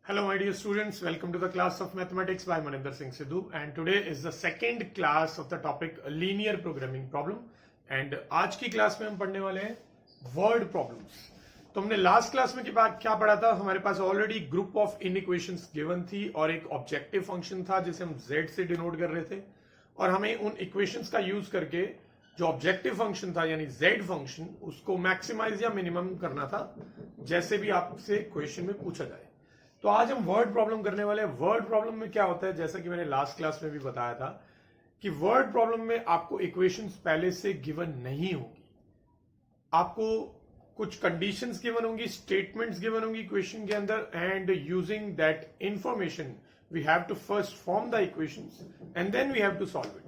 Hello my dear students, welcome to the class of mathematics by Maninder Singh Sidhu, and today is the second class of the topic linear programming problem. And आज की class में हम पढ़ने वाले हैं word problems. तो हमने last class में क्या पढ़ा था. हमारे पास ऑलरेडी ग्रुप ऑफ इनइक्वेशंस गिवन थी और एक ऑब्जेक्टिव फंक्शन था जिसे हम z से डिनोट कर रहे थे, और हमें उन इक्वेशंस का यूज करके जो ऑब्जेक्टिव फंक्शन था यानी z फंक्शन उसको मैक्सिमाइज या मिनिमम करना था, जैसे भी आपसे क्वेश्चन में पूछा जाए. तो आज हम वर्ड प्रॉब्लम करने वाले हैं. वर्ड प्रॉब्लम में क्या होता है, जैसा कि मैंने लास्ट क्लास में भी बताया था कि वर्ड प्रॉब्लम में आपको इक्वेशंस पहले से गिवन नहीं होगी. आपको कुछ कंडीशंस गिवन होंगी, स्टेटमेंट्स गिवन होंगी क्वेश्चन के अंदर, and using that information we have to first form the equations and then we have to solve it.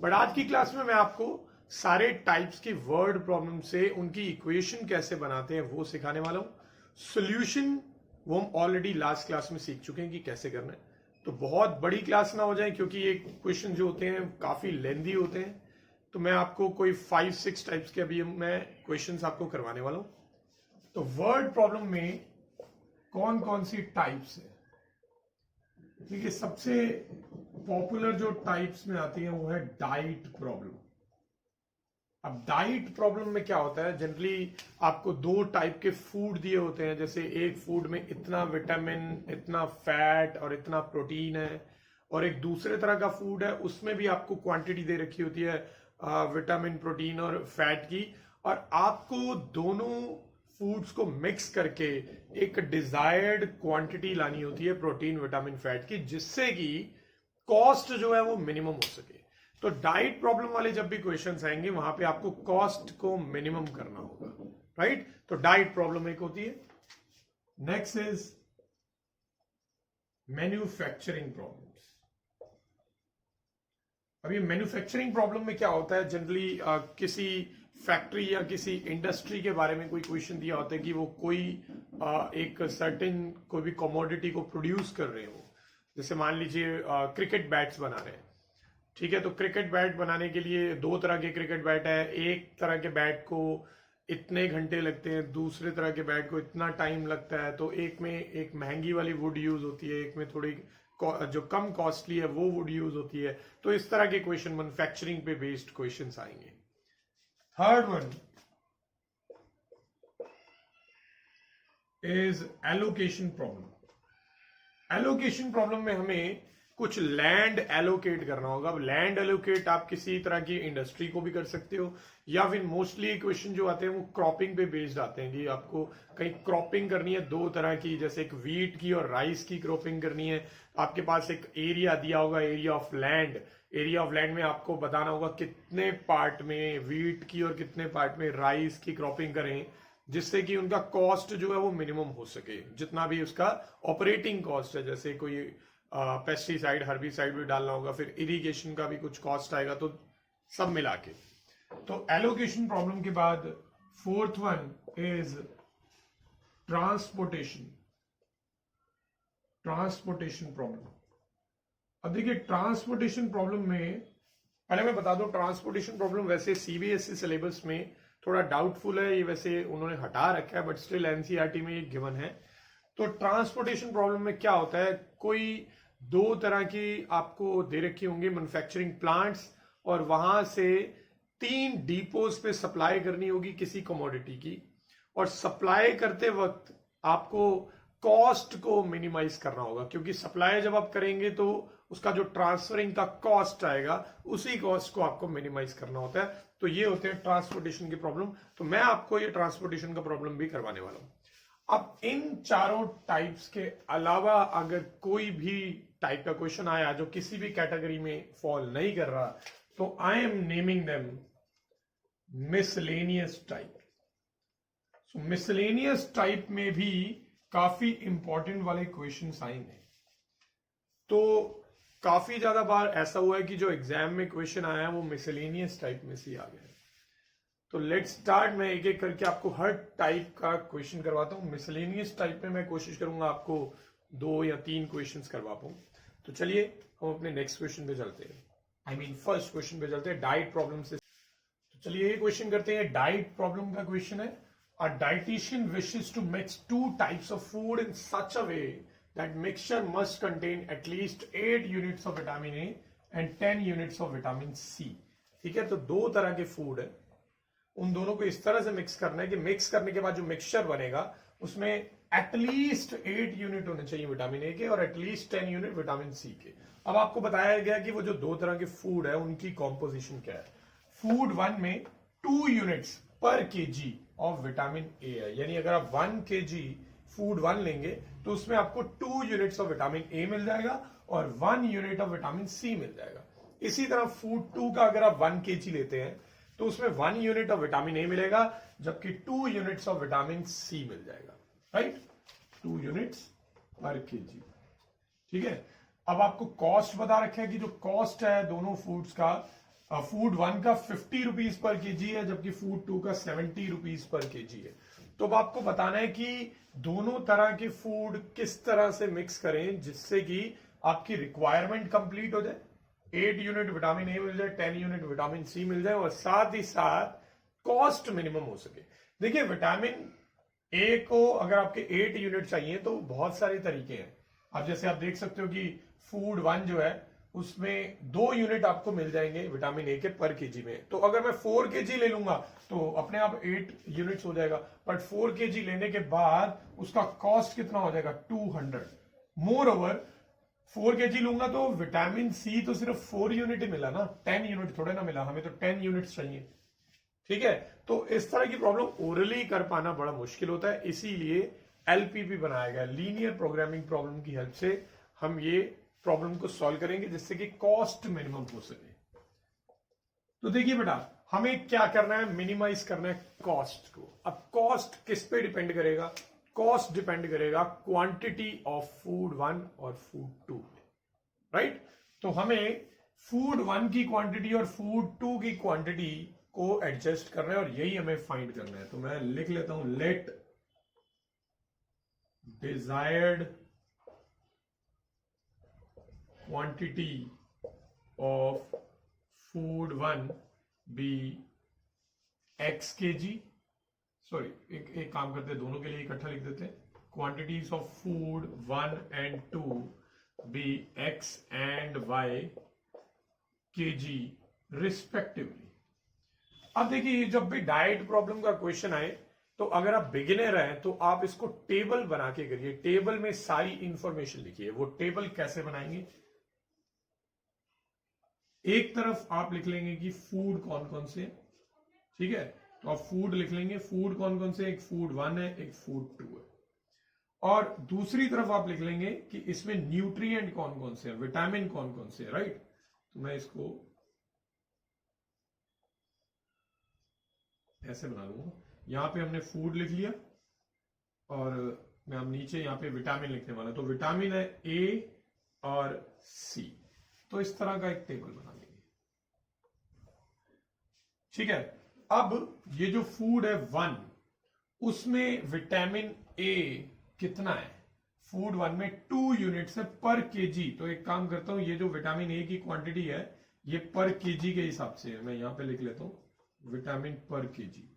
But आज की क्लास में मैं आपको सारे टाइप्स की वर्ड प्रॉब्लम से उनकी इक्वेशन कैसे बनाते हैं वो सिखाने वाला हूं. सोल्यूशन वो हम ऑलरेडी लास्ट क्लास में सीख चुके हैं कि कैसे करना है. तो बहुत बड़ी क्लास ना हो जाए, क्योंकि ये क्वेश्चन जो होते हैं काफी लेंदी होते हैं. तो मैं आपको कोई 5-6 टाइप्स के अभी मैं क्वेश्चंस आपको करवाने वाला हूं. तो वर्ड प्रॉब्लम में कौन कौन सी टाइप्स है. देखिए, सबसे पॉपुलर जो टाइप्स में आती है वो है डाइट प्रॉब्लम. अब डाइट प्रॉब्लम में क्या होता है, जनरली आपको दो टाइप के फूड दिए होते हैं. जैसे एक फूड में इतना विटामिन, इतना फैट और इतना प्रोटीन है, और एक दूसरे तरह का फूड है उसमें भी आपको क्वांटिटी दे रखी होती है विटामिन, प्रोटीन और फैट की, और आपको दोनों फूड्स को मिक्स करके एक डिजायर्ड क्वांटिटी लानी होती है प्रोटीन, विटामिन, फैट की, जिससे कि कॉस्ट जो है वो मिनिमम हो सके. तो डाइट प्रॉब्लम वाले जब भी क्वेश्चंस आएंगे वहां पे आपको कॉस्ट को मिनिमम करना होगा, राइट. तो डाइट प्रॉब्लम एक होती है. Next is manufacturing problems. अब ये मैन्युफैक्चरिंग प्रॉब्लम में क्या होता है, जनरली किसी फैक्ट्री या किसी इंडस्ट्री के बारे में कोई क्वेश्चन दिया होता है कि वो कोई एक सर्टेन कोई भी कमोडिटी को प्रोड्यूस कर रहे हो. जैसे मान लीजिए क्रिकेट बैट्स बना रहे हैं, ठीक है. तो क्रिकेट बैट बनाने के लिए दो तरह के क्रिकेट बैट है. एक तरह के बैट को इतने घंटे लगते हैं, दूसरे तरह के बैट को इतना टाइम लगता है. तो एक में एक महंगी वाली वुड यूज होती है, एक में थोड़ी जो कम कॉस्टली है वो वुड यूज होती है. तो इस तरह के क्वेश्चन मैन्युफैक्चरिंग पे बेस्ड क्वेश्चंस आएंगे. Third one is allocation problem. Allocation problem में हमें कुछ लैंड एलोकेट करना होगा. लैंड एलोकेट आप किसी तरह की इंडस्ट्री को भी कर सकते हो, या फिर मोस्टली क्वेश्चन जो आते हैं वो क्रॉपिंग पे बेस्ड आते हैं कि आपको कहीं क्रॉपिंग करनी है दो तरह की, जैसे एक व्हीट की और राइस की क्रॉपिंग करनी है. आपके पास एक एरिया दिया होगा, area of land. Area of land में आपको बताना होगा कितने पार्ट में व्हीट की और कितने पार्ट में राइस की क्रॉपिंग करें, जिससे कि उनका कॉस्ट जो है वो मिनिमम हो सके. जितना भी उसका ऑपरेटिंग कॉस्ट है, जैसे कोई पेस्टिसाइड, हर्बिसाइड भी डालना होगा, फिर इरिगेशन का भी कुछ कॉस्ट आएगा, तो सब मिला के. तो एलोकेशन प्रॉब्लम के बाद fourth one is transportation. Transportation problem. अब देखिए, ट्रांसपोर्टेशन प्रॉब्लम में पहले मैं बता दूं, ट्रांसपोर्टेशन प्रॉब्लम वैसे सीबीएसई सिलेबस में थोड़ा डाउटफुल है. ये वैसे उन्होंने हटा रखा है, बट स्टिल एनसीईआरटी में ये गिवन है. तो ट्रांसपोर्टेशन प्रॉब्लम में क्या होता है, कोई दो तरह की आपको दे रखी होंगी मैन्युफैक्चरिंग प्लांट्स, और वहां से 3 डिपोज पे सप्लाई करनी होगी किसी कमोडिटी की, और सप्लाई करते वक्त आपको कॉस्ट को मिनिमाइज करना होगा, क्योंकि सप्लाई जब आप करेंगे तो उसका जो ट्रांसफरिंग का कॉस्ट आएगा उसी कॉस्ट को आपको मिनिमाइज करना होता है. तो ये होते हैं ट्रांसपोर्टेशन की प्रॉब्लम. तो मैं आपको ये ट्रांसपोर्टेशन का प्रॉब्लम भी करवाने वाला हूं. अब इन चारों टाइप्स के अलावा अगर कोई भी टाइप का क्वेश्चन आया जो किसी भी कैटेगरी में फॉल नहीं कर रहा, तो I am naming them miscellaneous type. So miscellaneous type में भी काफी इंपॉर्टेंट वाले क्वेश्चंस आएंगे. तो काफी ज्यादा बार ऐसा हुआ है कि जो एग्जाम में क्वेश्चन आया है वो मिसलेनियस टाइप में से आ गया. तो लेट्स स्टार्ट. मैं एक एक करके आपको हर टाइप का क्वेश्चन करवाता हूं. मिसलेनियस टाइप में मैं कोशिश करूंगा आपको 2 या 3 क्वेश्चंस करवा पाऊं. तो चलिए हम अपने नेक्स्ट क्वेश्चन पे चलते हैं. फर्स्ट क्वेश्चन पे चलते हैं, डाइट प्रॉब्लम से. तो चलिए ये क्वेश्चन करते हैं. डाइट प्रॉब्लम का क्वेश्चन है, a dietician wishes to mix 2 types of food in such a way that mixture must contain at least 8 units of vitamin A and 10 units of vitamin C. ठीक है, तो दो तरह के फूड है, उन दोनों को इस तरह से मिक्स करना है कि मिक्स करने के बाद जो मिक्सचर बनेगा उसमें एटलीस्ट 8 यूनिट होने चाहिए विटामिन ए के और एटलीस्ट 10 यूनिट विटामिन सी के। अब आपको बताया गया कि वो जो दो तरह के फूड है उनकी कॉम्पोजिशन क्या है। फूड 1 में 2 यूनिट्स पर केजी ऑफ विटामिन ए है, यानी अगर आप 1 केजी फूड 1 लेंगे तो उसमें आपको 2 यूनिट्स ऑफ विटामिन ए मिल जाएगा और 1 यूनिट ऑफ विटामिन सी मिल जाएगा। इसी तरह फूड 2 का अगर आप 1 केजी लेते हैं तो उसमें 1 यूनिट ऑफ विटामिन ए मिलेगा जबकि 2 यूनिट्स ऑफ विटामिन सी मिल जाएगा, राइट, 2 यूनिट्स पर केजी। ठीक है, अब आपको कॉस्ट बता रखा है कि जो कॉस्ट है दोनों फूड्स का, फूड 1 का 50 रुपीज पर केजी है जबकि फूड 2 का 70 रुपीज पर केजी है। तो अब आपको बताना है कि दोनों तरह के फूड किस तरह से मिक्स करें जिससे कि आपकी रिक्वायरमेंट कंप्लीट हो जाए, 8 यूनिट विटामिन ए मिल जाए, 10 यूनिट विटामिन सी मिल जाए और साथ ही साथ कॉस्ट मिनिमम हो सके। देखिए, विटामिन ए को अगर आपके 8 यूनिट चाहिए तो बहुत सारे तरीके हैं। अब जैसे आप देख सकते हो कि फूड 1 जो है उसमें 2 यूनिट आपको मिल जाएंगे विटामिन ए के पर केजी में, तो अगर मैं 4 केजी ले लूंगा तो अपने आप 8 यूनिट्स हो जाएगा, बट 4 केजी लेने के बाद उसका कॉस्ट कितना हो जाएगा, 200। मोर ओवर 4 केजी लूंगा तो विटामिन सी तो सिर्फ 4 यूनिट ही मिला ना, 10 यूनिट थोड़े ना मिला, हमें तो 10 यूनिट्स चाहिए। ठीक है, तो इस तरह की प्रॉब्लम ओरली कर पाना बड़ा मुश्किल होता है, इसीलिए एलपीपी बनाया गया, लीनियर प्रोग्रामिंग प्रॉब्लम की हेल्प से हम ये प्रॉब्लम को सॉल्व करेंगे जिससे कि कॉस्ट मिनिमम हो सके। तो देखिए बेटा, हमें क्या करना है, मिनिमाइज करना है कॉस्ट को। अब कॉस्ट किस पे डिपेंड करेगा, कॉस्ट डिपेंड करेगा क्वांटिटी ऑफ फूड 1 और फूड 2, राइट। तो हमें फूड 1 की क्वांटिटी और फूड 2 की क्वांटिटी को एडजस्ट करना है और यही हमें फाइंड करना है। तो मैं लिख लेता हूं, let desired quantity of food 1 be x kg, sorry एक काम करते हैं, दोनों के लिए इकट्ठा लिख देते हैं, quantities of food 1 and 2 be x and y kg respectively. अब देखिए, जब भी डाइट प्रॉब्लम का क्वेश्चन आए तो अगर आप बिगिनर हैं तो आप इसको टेबल बना के करिए, टेबल में सारी इंफॉर्मेशन लिखिए। वो टेबल कैसे बनाएंगे, एक तरफ आप लिख लेंगे कि फूड कौन कौन से, ठीक है, तो आप फूड लिख लेंगे, फूड कौन कौन से, एक फूड 1 है, एक फूड 2 है, और दूसरी तरफ आप लिख लेंगे कि इसमें न्यूट्रिएंट कौन कौन से हैं, विटामिन कौन कौन से, राइट। तो मैं इसको ऐसे बना लूंगा, यहां पे हमने फूड लिख लिया और मैं अब नीचे यहां पे विटामिन लिखने वाला, तो विटामिन है ए और सी, तो इस तरह का एक टेबल बना लेंगे, ठीक है। अब ये जो फूड है 1, उसमें विटामिन ए कितना है, फूड 1 में 2 यूनिट्स है पर केजी, तो एक काम करता हूं, ये जो विटामिन ए की क्वांटिटी है ये पर केजी के हिसाब से है, मैं यहां पे लिख लेता हूं विटामिन पर केजी,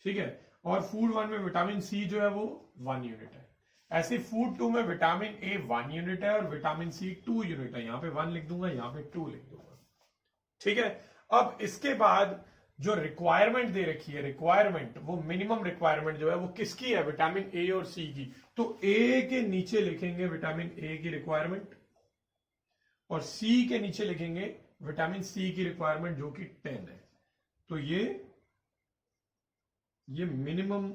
ठीक है। और फूड 1 में विटामिन सी जो है वो 1 यूनिट है। ऐसे फूड 2 में विटामिन ए 1 यूनिट है और विटामिन सी 2 यूनिट है, यहां पे 1 लिख दूंगा, यहां पे 2 लिख दूंगा, ठीक है। अब इसके बाद जो रिक्वायरमेंट दे रखी है, रिक्वायरमेंट वो मिनिमम रिक्वायरमेंट जो है वो किसकी है, विटामिन ए और सी की, तो ए के नीचे लिखेंगे विटामिन ए की रिक्वायरमेंट और सी के नीचे लिखेंगे विटामिन सी की रिक्वायरमेंट जो कि 10 है। तो ये मिनिमम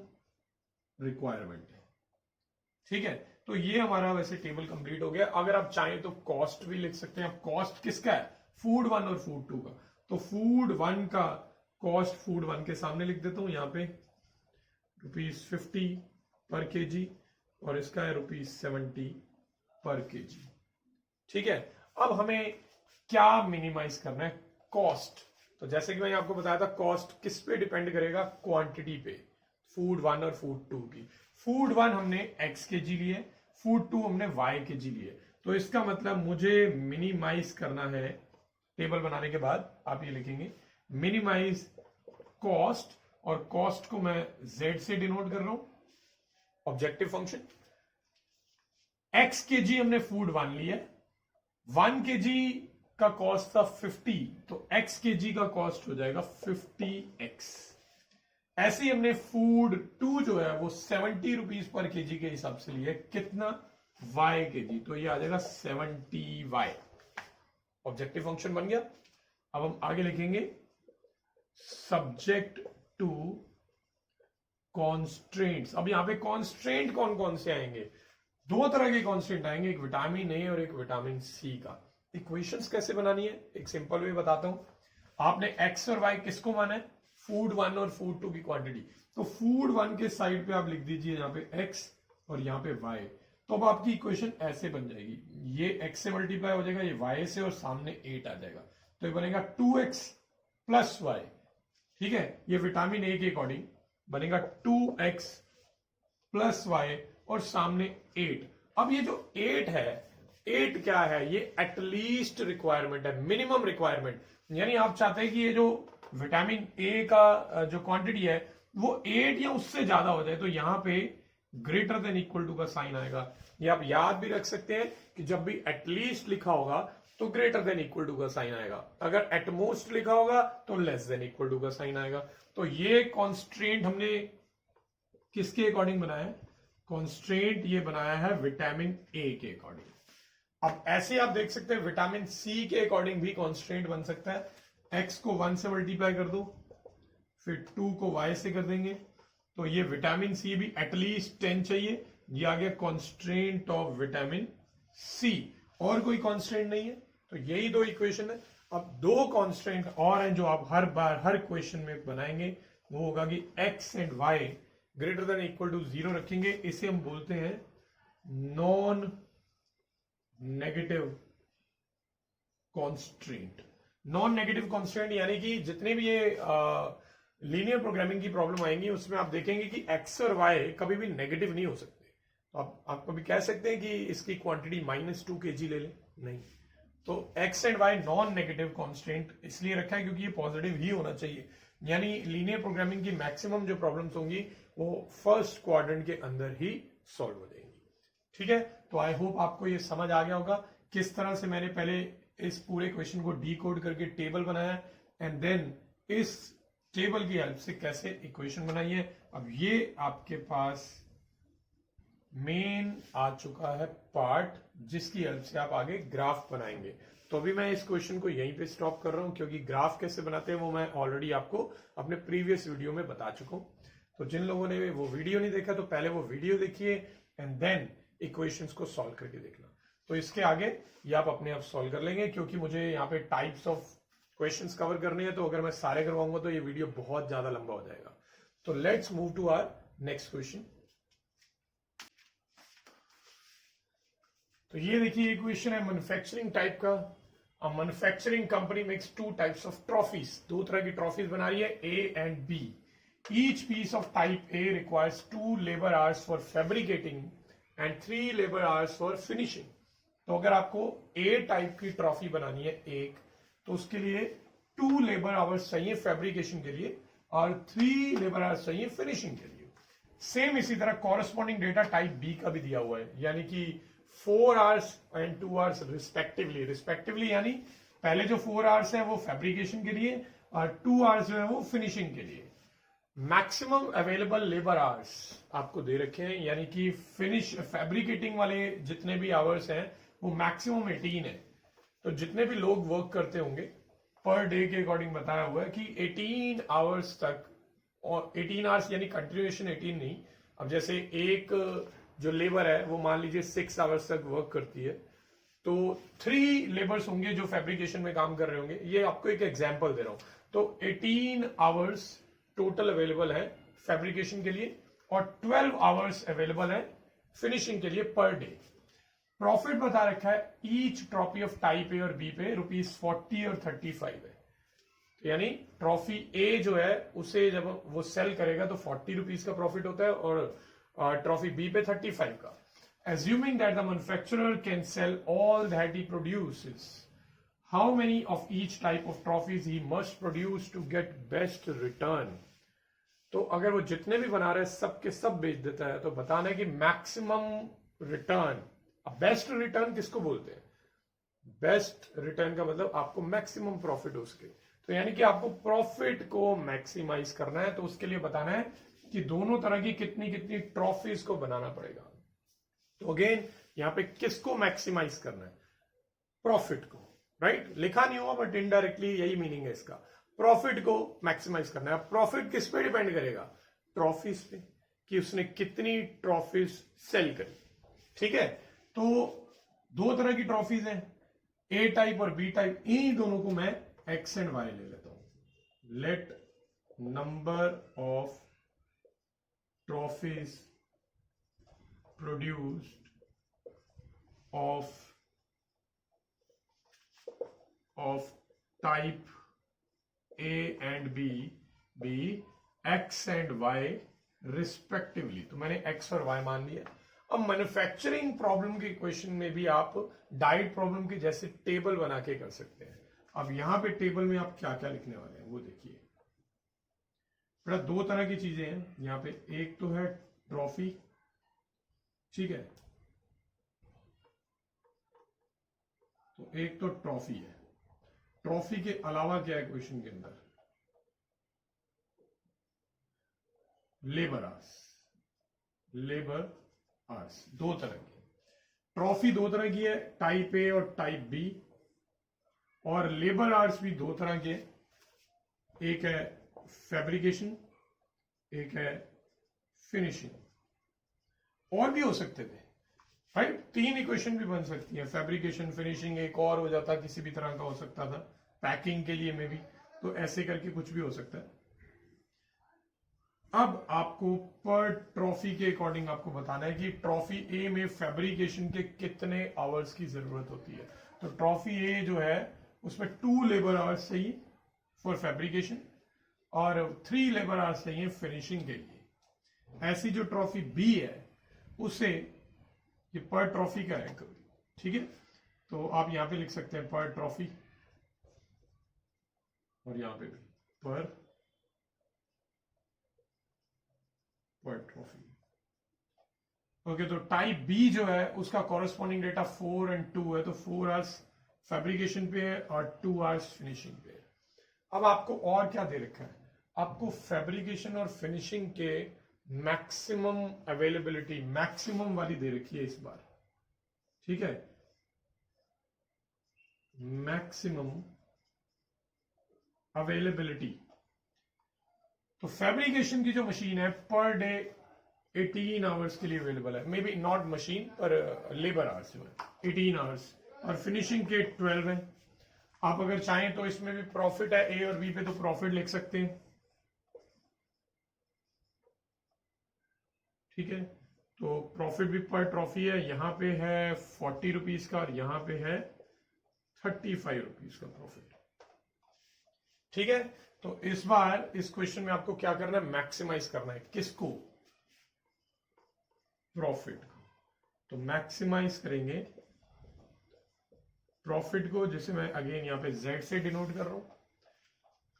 रिक्वायरमेंट है, ठीक है। तो ये हमारा वैसे टेबल कंप्लीट हो गया। अगर आप चाहें तो कॉस्ट भी लिख सकते हैं। अब कॉस्ट किसका है, फूड 1 और फूड 2 का, तो फूड 1 का कॉस्ट फूड 1 के सामने लिख देता हूं, यहां पे ₹50 पर केजी और इसका है ₹70 पर केजी, ठीक है। अब हमें क्या मिनिमाइज करना है, कॉस्ट। तो जैसे कि मैंने आपको बताया था, कॉस्ट किस पे डिपेंड करेगा, क्वांटिटी पे, फूड 1 और फूड 2 की। फूड 1 हमने x केजी लिए, फूड 2 हमने y केजी लिए, तो इसका मतलब मुझे मिनिमाइज करना है, टेबल बनाने के बाद आप ये लिखेंगे मिनिमाइज कॉस्ट, और कॉस्ट को मैं z से डिनोट कर रहा हूं, ऑब्जेक्टिव फंक्शन, x kg हमने फूड 1 लिया, 1 kg का कॉस्ट था 50, तो x kg का कॉस्ट हो जाएगा 50x। ऐसे ही हमने फूड 2 जो है वो 70 रुपीज पर केजी के हिसाब से लिया, कितना y kg, तो ये आ जाएगा 70y। ऑब्जेक्टिव फंक्शन बन गया। अब हम आगे लिखेंगे सब्जेक्ट टू कॉन्स्ट्रेंट्स। अब यहां पे कॉन्स्ट्रेंट कौन कौन से आएंगे? दो तरह के कॉन्स्टेंट आएंगे, एक विटामिन ए और एक विटामिन सी का। इक्वेशंस कैसे बनानी है एक सिंपल वे बताता हूं। आपने एक्स और वाई किसको माना है? फूड 1 और फूड 2 की क्वांटिटी। तो फूड 1 के साइड पे आप लिख दीजिए यहाँ पे एक्स और यहाँ पे वाई। तो अब आपकी इक्वेशन ऐसे बन जाएगी, ये एक्स से मल्टीप्लाई हो जाएगा, ये वाई से, और सामने 8 आ जाएगा, तो ये बनेगा 2x प्लस वाई। ठीक है, ये विटामिन ए के अकॉर्डिंग बनेगा 2x प्लस वाई और सामने 8। अब ये जो 8 है, 8 क्या है? ये एटलीस्ट रिक्वायरमेंट है, मिनिमम रिक्वायरमेंट। यानी आप चाहते हैं कि ये जो विटामिन ए का जो क्वांटिटी है वो 8 या उससे ज्यादा हो जाए, तो यहां पे ग्रेटर देन इक्वल टू का साइन आएगा। ये आप याद भी रख सकते हैं कि जब भी एटलीस्ट लिखा होगा तो ग्रेटर देन इक्वल टू का साइन आएगा, अगर एटमोस्ट लिखा होगा तो लेस देन इक्वल टू का साइन आएगा। तो ये कॉन्स्ट्रेंट हमने किसके अकॉर्डिंग बनाया है? कॉन्स्ट्रेंट ये बनाया है विटामिन ए के अकॉर्डिंग। अब ऐसे आप देख सकते हैं विटामिन सी के अकॉर्डिंग भी कॉन्स्ट्रेंट बन सकता है। एक्स को 1 से मल्टीप्लाई कर दो, फिर 2 को y से कर देंगे, तो ये विटामिन सी भी एटलीस्ट 10 चाहिए। ये आ गया कॉन्स्ट्रेंट ऑफ विटामिन सी, और कोई कॉन्स्ट्रेंट नहीं है। तो यही दो इक्वेशन है। अब दो कॉन्स्ट्रेंट और हैं जो आप हर बार हर क्वेश्चन में बनाएंगे, वो होगा कि x and y greater than equal to 0 रखेंगे। इसे हम बोलते हैं non negative constraint. Non negative constant यानी कि जितने भी ये लीनियर प्रोग्रामिंग की प्रॉब्लम आएंगी उसमें आप देखेंगे कि एक्स और वाई कभी भी नेगेटिव नहीं हो सकते। तो आप कभी कह सकते हैं कि इसकी क्वांटिटी -2 kg ले लें? नहीं। तो x and y non negative constant इसलिए रखा है क्योंकि ये पॉजिटिव ही होना चाहिए। यानी लीनियर प्रोग्रामिंग की मैक्सिमम जो प्रॉब्लम्स होंगी वो फर्स्ट क्वाड्रेंट के अंदर ही सॉल्व हो जाएंगी। ठीक है, तो आई होप आपको ये समझ आ गया होगा किस तरह से मैंने पहले इस पूरे क्वेश्चन को डीकोड करके टेबल बनाया एंड देन इस टेबल की हेल्प से कैसे इक्वेशन बनाई है। अब ये आपके पास मेन आ चुका है पार्ट, जिसकी हेल्प से आप आगे ग्राफ बनाएंगे। तो अभी मैं इस क्वेश्चन को यहीं पे स्टॉप कर रहा हूं क्योंकि ग्राफ कैसे बनाते हैं वो मैं ऑलरेडी आपको अपने प्रीवियस वीडियो में बता चुका हूं। तो जिन लोगों ने वो वीडियो नहीं देखा तो पहले वो वीडियो देखिए एंड देन इक्वेशंस को सॉल्व करके देखना। तो इसके आगे ये आप अपने आप सॉल्व कर लेंगे, क्योंकि मुझे यहाँ पे टाइप्स ऑफ क्वेश्चंस कवर करने हैं, तो अगर मैं सारे करवाऊंगा तो ये वीडियो बहुत ज्यादा लंबा हो जाएगा। तो let's move to our next question. तो ये देखिए एक क्वेश्चन है मैन्युफैक्चरिंग टाइप का। A manufacturing company makes 2 types of trophies. 2 तरह की ट्रॉफीज बना रही है, A and B. Each piece of type A requires 2 labour hours for fabricating and 3 labour hours for finishing. तो अगर आपको ए टाइप की ट्रॉफी बनानी है एक, तो उसके लिए 2 लेबर आवर्स चाहिए फैब्रिकेशन के लिए और 3 लेबर आवर्स चाहिए फिनिशिंग के लिए। सेम इसी तरह कॉरेस्पॉन्डिंग डेटा टाइप बी का भी दिया हुआ है, यानी कि 4 hours and 2 hours respectively. Respectively यानी पहले जो 4 आवर्स है वो फैब्रिकेशन के लिए और 2 आवर्स जो है वो फिनिशिंग के लिए। मैक्सिमम अवेलेबल लेबर आवर्स आपको दे रखे हैं, यानी कि फैब्रिकेटिंग वाले जितने भी आवर्स हैं वो मैक्सिमम 18 है। तो जितने भी लोग वर्क करते होंगे पर डे के अकॉर्डिंग बताया हुआ है कि 18 आवर्स तक, और 18 आवर्स यानी कंटिन्यूएशन 18 नहीं। अब जैसे एक जो लेबर है वो मान लीजिए 6 आवर्स तक वर्क करती है, तो 3 लेबर्स होंगे जो फैब्रिकेशन में काम कर रहे होंगे। ये आपको एक एग्जांपल दे रहा हूं। तो 18 आवर्स टोटल अवेलेबल है फैब्रिकेशन के लिए और 12 आवर्स अवेलेबल है फिनिशिंग के लिए पर डे। प्रॉफिट बता रखा है ईच ट्रॉफी ऑफ टाइप ए और बी पे ₹40 और 35 है। तो यानी ट्रॉफी ए जो है उसे जब वो सेल करेगा तो ₹40 का प्रॉफिट होता है और ट्रॉफी बी पे 35 का। Assuming that the manufacturer can sell all that he produces, how many of each type of trophies he must produce to get best return? तो अगर वो जितने भी बना रहे हैं सब के सब बेच देता है, तो बताना है कि मैक्सिमम रिटर्न अब बेस्ट रिटर्न किसको बोलते हैं? बेस्ट रिटर्न का मतलब आपको मैक्सिमम प्रॉफिट हो सके, तो यानी कि आपको प्रॉफिट को मैक्सिमाइज करना है, तो उसके लिए बताना है कि दोनों तरह की कितनी कितनी ट्रॉफीज को बनाना पड़ेगा। तो अगेन यहां पे किसको मैक्सिमाइज करना है? प्रॉफिट को, राइट? लिखा नहीं हुआ बट इनडायरेक्टली यही मीनिंग है इसका, प्रॉफिट को मैक्सिमाइज करना है। प्रॉफिट किस पे डिपेंड करेगा? ट्रॉफीज पे, कि उसने कितनी ट्रॉफीज सेल करी। ठीक है, तो दो तरह की ट्रॉफीज हैं, ए टाइप और बी टाइप। इन्हीं दोनों को मैं एक्स एंड वाई ले लेता हूं। Late number of trophies produced of type A and B be X and Y respectively। तो मैंने X और Y मान लिया। अब मैन्युफैक्चरिंग प्रॉब्लम के क्वेश्चन में भी आप डाइट प्रॉब्लम के जैसे टेबल बना के कर सकते हैं। अब यहां पे टेबल में आप क्या क्या लिखने वाले हैं वो देखिए। बेटा दो तरह की चीजें हैं यहां पे, एक तो है ट्रॉफी, ठीक है, तो एक तो ट्रॉफी है। ट्रॉफी के अलावा क्या है क्वेश्चन के अंदर? Labour hours. लेबर आवर्स दो तरह की, ट्रॉफी दो तरह की है, टाइप ए और टाइप बी, और लेबर आवर्स भी दो तरह के, एक है फैब्रिकेशन, एक है फिनिशिंग। और भी हो सकते थे, राइट? तीन इक्वेशन भी बन सकती है, फैब्रिकेशन, फिनिशिंग, एक और हो जाता किसी भी तरह का हो सकता था पैकिंग के लिए में भी, तो ऐसे करके कुछ भी हो सकता है। अब आपको पर ट्रॉफी के अकॉर्डिंग आपको बताना है कि ट्रॉफी ए में फैब्रिकेशन के कितने आवर्स की जरूरत होती है। तो ट्रॉफी ए जो है उसमें 2 लेबर आवर्स चाहिए फॉर फैब्रिकेशन और 3 लेबर आवर्स चाहिए फिनिशिंग के लिए। ऐसी जो ट्रॉफी बी है उसे ये पर ट्रॉफी का है, ठीक है, तो आप यहां पे लिख सकते हैं पर ट्रॉफी, और यहां पे भी पर ट्रॉफी। ओके, तो टाइप बी जो है उसका कॉरेस्पॉन्डिंग डेटा 4 और 2 है, तो 4 आवर्स फैब्रिकेशन पे है और 2 आवर्स फिनिशिंग पे है। अब आपको और क्या दे रखा है? आपको फैब्रिकेशन और फिनिशिंग के मैक्सिमम अवेलेबिलिटी, मैक्सिमम वाली दे रखी है इस बार, ठीक है, मैक्सिमम अवेलेबिलिटी। तो फैब्रिकेशन की जो मशीन है पर डे 18 आवर्स के लिए अवेलेबल है, मे बी नॉट मशीन पर लेबर आवर्स जो है 18 आवर्स, और फिनिशिंग के 12 है। आप अगर चाहें तो इसमें भी प्रॉफिट है ए और बी पे, तो प्रॉफिट लिख सकते हैं, ठीक है। तो प्रॉफिट भी पर ट्रॉफी है, यहां पे है 40 रुपीज का और यहां पे है 35 रुपीज का प्रॉफिट, ठीक है। तो इस बार इस क्वेश्चन में आपको क्या करना है? मैक्सिमाइज करना है, किसको? प्रॉफिट को। तो मैक्सिमाइज करेंगे प्रॉफिट को, जिसे मैं अगेन यहां पे Z से डिनोट कर रहा हूं।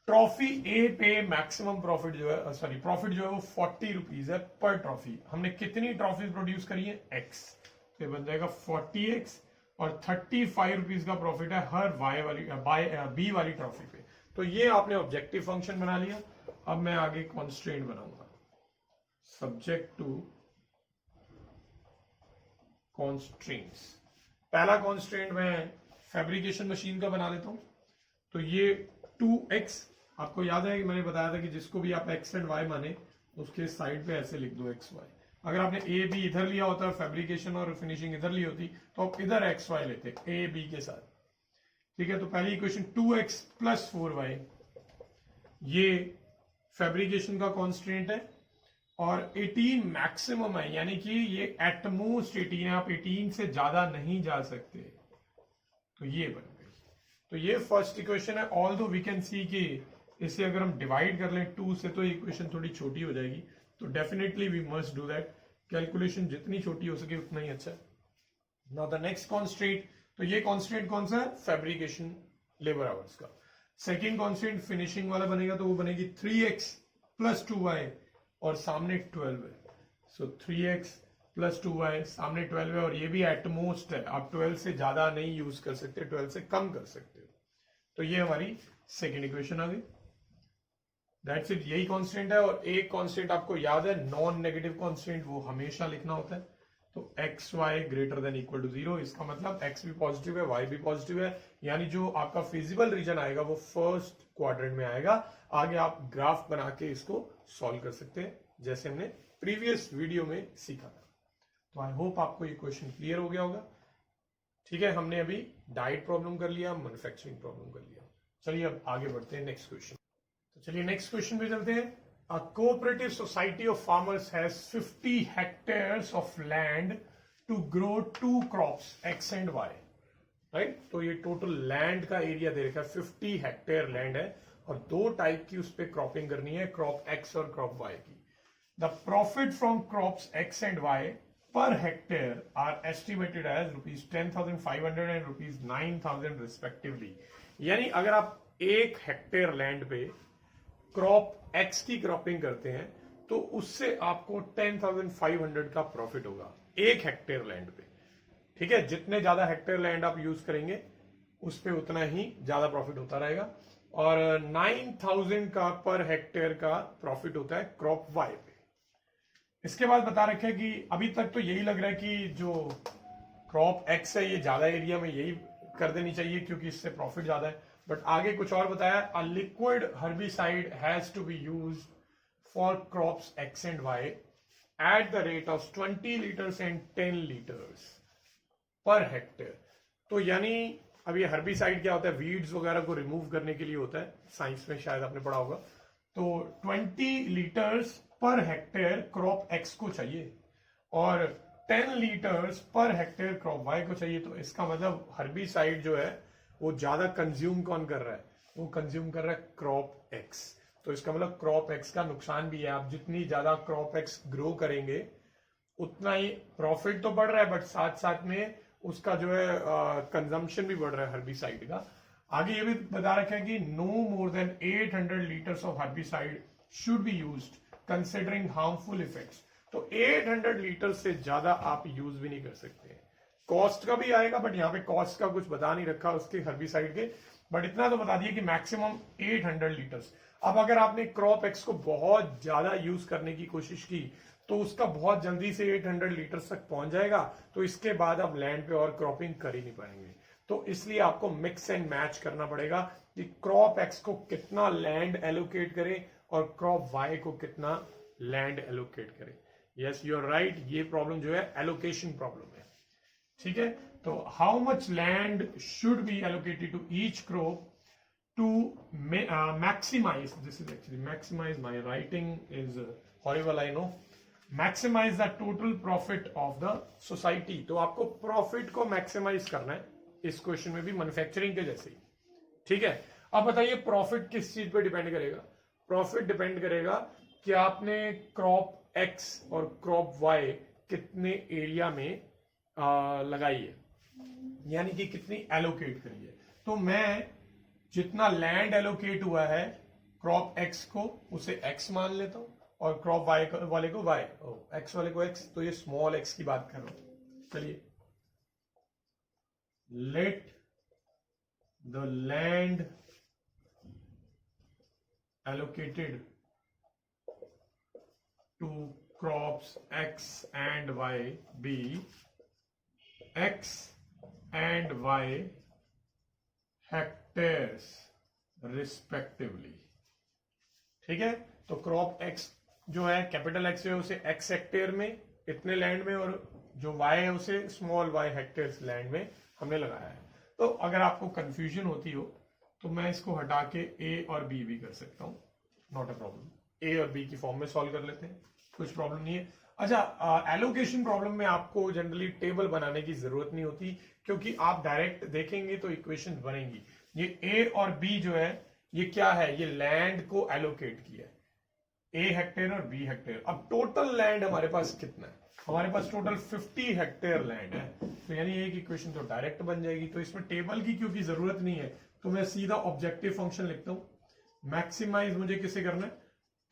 ट्रॉफी ए पे मैक्सिमम प्रॉफिट जो है, सॉरी प्रॉफिट जो है वो 40 रुपीज है पर ट्रॉफी। हमने कितनी ट्रॉफी प्रोड्यूस करी है? X, तो बन जाएगा 40x, और 35 रुपीज का प्रॉफिट है हर Y वाली बी वाली ट्रॉफी पे। तो ये आपने ऑब्जेक्टिव फंक्शन बना लिया। अब मैं आगे कॉन्स्ट्रेंट बनाऊंगा, सब्जेक्ट टू कॉन्स्ट्रेंट्स। पहला कॉन्स्ट्रेंट मैं फैब्रिकेशन मशीन का बना लेता हूं। तो ये 2x, आपको याद है कि मैंने बताया था कि जिसको भी आप x एंड y माने उसके साइड पे ऐसे लिख दो x y। अगर आपने ए बी इधर लिया होता, फैब्रिकेशन और फिनिशिंग इधर ली होती, तो आप इधर x y लेते ए बी के साथ, ठीक है। तो पहली इक्वेशन 2x प्लस 4y, ये फैब्रिकेशन का कॉन्स्टेंट है, और 18 मैक्सिमम है, यानी कि ये एटमोस्ट 18 है, आप 18 से ज्यादा नहीं जा सकते। तो ये बन गई। तो ये फर्स्ट इक्वेशन है। ऑल दो वी कैन सी कि इसे अगर हम डिवाइड कर लें 2 से तो इक्वेशन थोड़ी छोटी हो जाएगी, तो definitely we must do that. Calculation जितनी छोटी हो सके उतना ही अच्छा है। नाउ द नेक्स्ट कॉन्स्टेंट, तो ये कॉन्स्टेंट कौन सा है? फैब्रिकेशन लेबर आवर्स का। सेकेंड कॉन्स्टेंट फिनिशिंग वाला बनेगा, तो वो बनेगी 3x प्लस 2y, और सामने 12 है, सो 3x प्लस 2y, सामने 12 है और ये भी एटमोस्ट है, आप 12 से ज्यादा नहीं यूज कर सकते, 12 से कम कर सकते हो। तो ये हमारी सेकेंड इक्वेशन आ गई। दैट्स इट, यही कांस्टेंट है। और एक कांस्टेंट आपको याद है, नॉन नेगेटिव कांस्टेंट, वो हमेशा लिखना होता है। तो x y greater than equal to 0, इसका मतलब एक्स भी पॉजिटिव है, वाई भी पॉजिटिव है, यानी जो आपका फिजिबल रीजन आएगा वो फर्स्ट क्वाड्रेंट में आएगा। आगे आप ग्राफ बना के इसको सॉल्व कर सकते हैं, जैसे हमने प्रीवियस वीडियो में सीखा था। तो आई होप आपको ये क्वेश्चन क्लियर हो गया होगा। ठीक है, हमने अभी डाइट प्रॉब्लम कर लिया, मैन्युफैक्चरिंग प्रॉब्लम कर लिया। चलिए अब आगे बढ़ते हैं नेक्स्ट क्वेश्चन। तो चलिए नेक्स्ट क्वेश्चन पे चलते हैं। A cooperative society of farmers has 50 hectares of land to grow 2 crops X and Y, right? तो ये टोटल लैंड का एरिया दे रखा है, 50 हेक्टेयर लैंड है और 2 टाइप की उस पर क्रॉपिंग करनी है, क्रॉप X और क्रॉप Y की। The profit from crops X and Y per hectare are estimated as ₹10,500 and ₹9,000 respectively. यानी अगर आप 1 हेक्टेयर लैंड पे क्रॉप एक्स की क्रॉपिंग करते हैं तो उससे आपको 10,500 का प्रॉफिट होगा 1 हेक्टेयर लैंड पे। ठीक है, जितने ज्यादा हेक्टेयर लैंड आप यूज करेंगे उस पे उतना ही ज्यादा प्रॉफिट होता रहेगा। और 9,000 का पर हेक्टेयर का प्रॉफिट होता है क्रॉप वाई पे। इसके बाद बता रखे है कि अभी तक तो यही लग रहा है कि जो क्रॉप एक्स है ये ज्यादा एरिया में यही कर देनी चाहिए क्योंकि इससे प्रॉफिट ज्यादा है, बट आगे कुछ और बताया। A liquid herbicide has to be used for crops x and y at the rate of 20 litres and 10 litres per hectare. तो यानी अब ये हर्बिसाइड क्या होता है, वीड्स वगैरह को रिमूव करने के लिए होता है, साइंस में शायद आपने पढ़ा होगा। तो 20 litres per hectare crop x को चाहिए और 10 litres per hectare crop y को चाहिए। तो इसका मतलब हर्बिसाइड जो है वो ज्यादा कंज्यूम कौन कर रहा है, वो कंज्यूम कर रहा है क्रॉप एक्स। तो इसका मतलब क्रॉप एक्स का नुकसान भी है, आप जितनी ज्यादा क्रॉप एक्स ग्रो करेंगे उतना ही प्रॉफिट तो बढ़ रहा है, बट साथ साथ में उसका जो है कंजम्पशन भी बढ़ रहा है हर्बिसाइड का। आगे ये भी बता रखा है कि no more than 800 litres of herbicide should be used considering harmful effects. तो 800 लीटर से ज्यादा आप यूज भी नहीं कर सकते। कॉस्ट का भी आएगा, बट यहाँ पे कॉस्ट का कुछ बता नहीं रखा उसके हर्बिसाइड के, बट इतना तो बता दिया कि मैक्सिमम 800 लीटर्स। अब अगर आपने क्रॉप एक्स को बहुत ज्यादा यूज करने की कोशिश की तो उसका बहुत जल्दी से 800 लीटर्स तक पहुंच जाएगा, तो इसके बाद आप लैंड पे और क्रॉपिंग कर ही नहीं पाएंगे। तो इसलिए आपको मिक्स एंड मैच करना पड़ेगा कि क्रॉप एक्स को कितना लैंड एलोकेट करें और क्रॉप वाई को कितना लैंड एलोकेट करें। यस, यू आर राइट, ये प्रॉब्लम जो है एलोकेशन प्रॉब्लम है। ठीक है, तो how much land should be allocated to each crop to maximise, this is actually maximise, my writing is horrible I know, maximise the total profit of the society. तो आपको profit को maximise करना है इस क्वेश्चन में भी, manufacturing के जैसे ही। ठीक है, अब बताइए प्रॉफिट किस चीज पे डिपेंड करेगा? प्रॉफिट डिपेंड करेगा कि आपने क्रॉप एक्स और क्रॉप वाई कितने एरिया में लगाई है, यानी कि कितनी एलोकेट करी है। तो मैं जितना लैंड एलोकेट हुआ है क्रॉप एक्स को उसे एक्स मान लेता हूं और क्रॉप वाई वाले को वाई, एक्स वाले को एक्स, तो ये स्मॉल एक्स की बात कर रहा हूं। चलिए, let the land allocated to crops X and Y be X and Y hectares respectively। ठीक है, तो क्रॉप X जो है कैपिटल X है उसे X हेक्टेयर में इतने लैंड में, और जो Y है उसे स्मॉल y हेक्टेयर लैंड में हमने लगाया है। तो अगर आपको कंफ्यूजन होती हो तो मैं इसको हटा के ए और बी भी कर सकता हूं, नॉट अ प्रॉब्लम। ए और बी की फॉर्म में सॉल्व कर लेते हैं, कुछ प्रॉब्लम नहीं है। अच्छा, एलोकेशन प्रॉब्लम में आपको जनरली टेबल बनाने की जरूरत नहीं होती क्योंकि आप डायरेक्ट देखेंगे तो इक्वेशन बनेंगी। ये ए और बी जो है ये क्या है, ये लैंड को एलोकेट किया है, ए हेक्टेयर और बी हेक्टेयर। अब टोटल लैंड हमारे पास कितना है? हमारे पास टोटल 50 हेक्टेयर लैंड है, तो यानी एक इक्वेशन तो डायरेक्ट बन जाएगी। तो इसमें टेबल की क्योंकि जरूरत नहीं है तो मैं सीधा ऑब्जेक्टिव फंक्शन लिखता हूं। मैक्सिमाइज मुझे किसे करना है?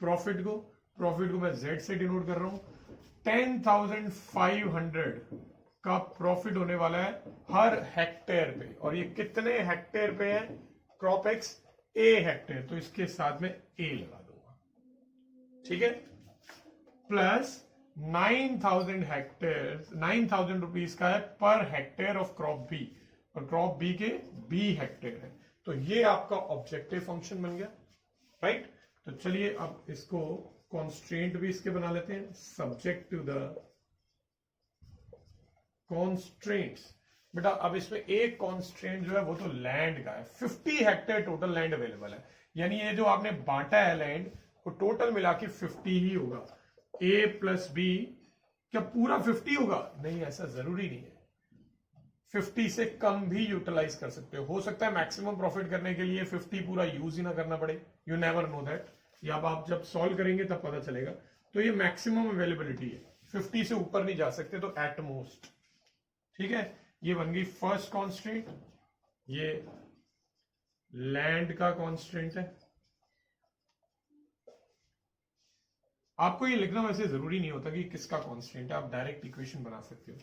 प्रॉफिट को मैं z से डिनोट कर रहा हूं। 10,500 का प्रॉफिट होने वाला है हर हेक्टेयर पे, और ये कितने हेक्टेयर पे है? क्रॉप एक्स ए हेक्टेयर, तो इसके साथ में ए लगा दूंगा, ठीक है। प्लस 9,000 हेक्टेयर, 9,000 रुपीज का है per hectare of crop B, और क्रॉप बी के बी हेक्टेयर है, तो ये आपका ऑब्जेक्टिव फंक्शन बन गया, राइट। तो चलिए अब इसको कॉन्स्ट्रेंट भी इसके बना लेते हैं, सब्जेक्ट टू द कॉन्स्ट्रेंट्स। बेटा अब इसमें एक कॉन्स्ट्रेंट जो है वो तो लैंड का है, 50 हेक्टेयर टोटल लैंड अवेलेबल है, यानी ये जो आपने बांटा है लैंड वो टोटल मिला के 50 ही होगा। ए प्लस बी, क्या पूरा 50 होगा? नहीं, ऐसा जरूरी नहीं है, 50 से कम भी यूटिलाइज कर सकते हो सकता है मैक्सिमम प्रॉफिट करने के लिए 50 पूरा यूज ही ना करना पड़े, यू नेवर नो दैट, या अब आप जब सॉल्व करेंगे तब पता चलेगा। तो ये मैक्सिमम अवेलेबिलिटी है, 50 से ऊपर नहीं जा सकते, तो एट मोस्ट, ठीक है। ये बन गई फर्स्ट कॉन्स्टेंट, ये लैंड का कॉन्स्टेंट है। आपको ये लिखना वैसे जरूरी नहीं होता कि किसका कॉन्स्टेंट है, आप डायरेक्ट इक्वेशन बना सकते हो।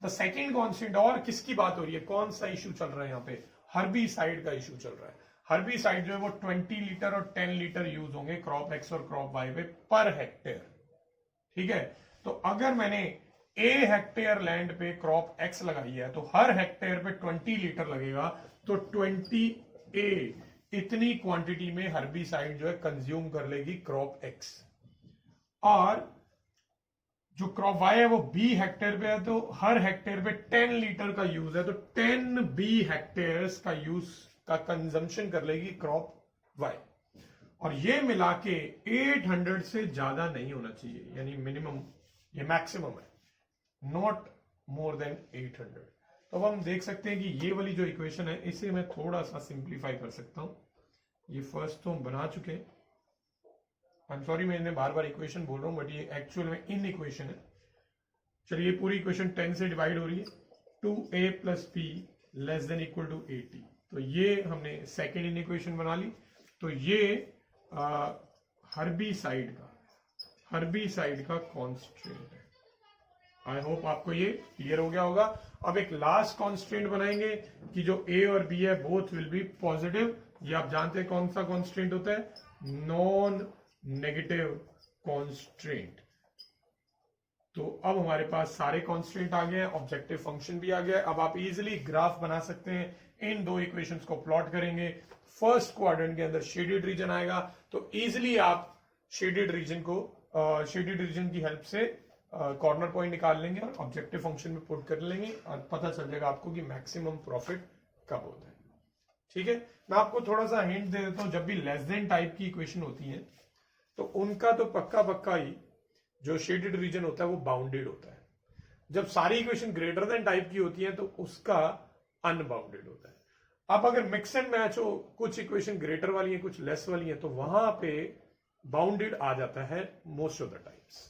द सेकेंड कॉन्स्टेंट, और किसकी बात हो रही है, कौन सा इशू चल रहा है यहाँ पे? हर्बिसाइड का इशू चल रहा है। हर्बिसाइड जो है वो 20 लीटर और 10 लीटर यूज होंगे क्रॉप एक्स और क्रॉप वाई पे पर हेक्टेयर, ठीक है। तो अगर मैंने ए हेक्टेयर लैंड पे क्रॉप एक्स लगाई है तो हर हेक्टेयर पे 20 लीटर लगेगा, तो 20 ए इतनी क्वांटिटी में हर्बिसाइड जो है कंज्यूम कर लेगी क्रॉप एक्स, और जो क्रॉप वाई है वो बी हेक्टेयर पे है, तो हर हेक्टेयर पे 10 लीटर का यूज है, तो 10 बी हेक्टेयर्स का यूज का कंजम्पशन कर लेगी क्रॉप वाई, और ये मिला के 800 से ज्यादा नहीं होना चाहिए, यानी मिनिमम, ये मैक्सिमम है, नॉट मोर देन 800। तो अब हम देख सकते हैं कि ये वाली जो इक्वेशन है इसे मैं थोड़ा सा सिंप्लीफाई कर सकता हूं। ये फर्स्ट तो हम बना चुके हैं, आई एम सॉरी मैं इन्हें बार बार इक्वेशन बोल रहा हूं, बट ये एक्चुअल में इन इक्वेशन है। चलिए पूरी इक्वेशन 10 से डिवाइड हो रही है, 2a plus b less than equal to 80, तो ये हमने सेकेंड इन इक्वेशन बना ली। तो ये हर्बिसाइड का कॉन्स्टेंट है। आई होप आपको ये क्लियर हो गया होगा। अब एक लास्ट कॉन्स्टेंट बनाएंगे कि जो ए और बी है बोथ विल बी पॉजिटिव। ये आप जानते हैं कौन सा कॉन्स्टेंट होता है, नॉन नेगेटिव कॉन्स्टेंट। तो अब हमारे पास सारे कॉन्स्टेंट आ गए हैं, ऑब्जेक्टिव फंक्शन भी आ गया है। अब आप इजीली ग्राफ बना सकते हैं, इन दो इक्वेशंस को प्लॉट करेंगे, फर्स्ट क्वाड्रेंट के अंदर शेडेड रीजन आएगा, तो इजीली आप शेडेड रीजन की हेल्प से कॉर्नर पॉइंट निकाल लेंगे और ऑब्जेक्टिव फंक्शन में पुट कर लेंगे, और पता चल जाएगा आपको कि मैक्सिमम प्रॉफिट कब होता है, ठीक है। मैं आपको थोड़ा सा हिंट दे देता हूं, जब भी लेस देन टाइप की इक्वेशन होती है तो उनका तो पक्का ही जो शेडेड रीजन होता है वो बाउंडेड होता है। जब सारी इक्वेशन ग्रेटर देन टाइप की होती है तो उसका अनबाउंडेड होता है। अब अगर मिक्स एंड मैच हो, कुछ इक्वेशन ग्रेटर वाली है कुछ लेस वाली है, तो वहां पे बाउंडेड आ जाता है मोस्ट ऑफ द टाइम्स।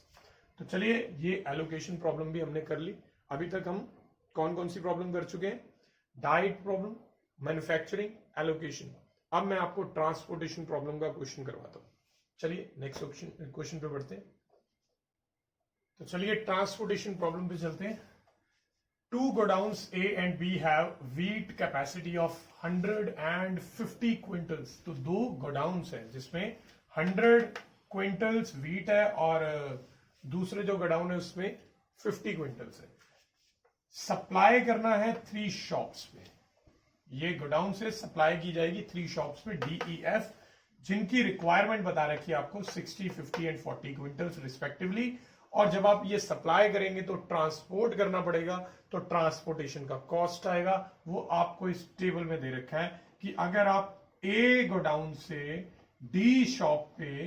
तो चलिए ये एलोकेशन प्रॉब्लम भी हमने कर ली। अभी तक हम कौन कौन सी प्रॉब्लम कर चुके हैं, डाइट प्रॉब्लम, मैन्युफैक्चरिंग, एलोकेशन। अब मैं आपको ट्रांसपोर्टेशन प्रॉब्लम का क्वेश्चन करवाता हूं। चलिए नेक्स्ट क्वेश्चन पे बढ़ते हैं। तो चलिए ट्रांसपोर्टेशन प्रॉब्लम पे चलते हैं। Two godowns A and B have wheat capacity of 150 quintals. तो दो गोडाउन्स हैं जिसमें 100 क्विंटल्स व्हीट है और दूसरे जो गोडाउन है उसमें 50 क्विंटल्स है। सप्लाई करना है 3 शॉप्स पे। ये गोडाउन से सप्लाई की जाएगी 3 शॉप्स पे DEF, जिनकी रिक्वायरमेंट बता रखी है आपको 60, 50 एंड 40 क्विंटल्स रिस्पेक्टिवली। और जब आप ये सप्लाई करेंगे तो ट्रांसपोर्ट करना पड़ेगा, तो ट्रांसपोर्टेशन का कॉस्ट आएगा। वो आपको इस टेबल में दे रखा है कि अगर आप ए गोडाउन से डी शॉप पे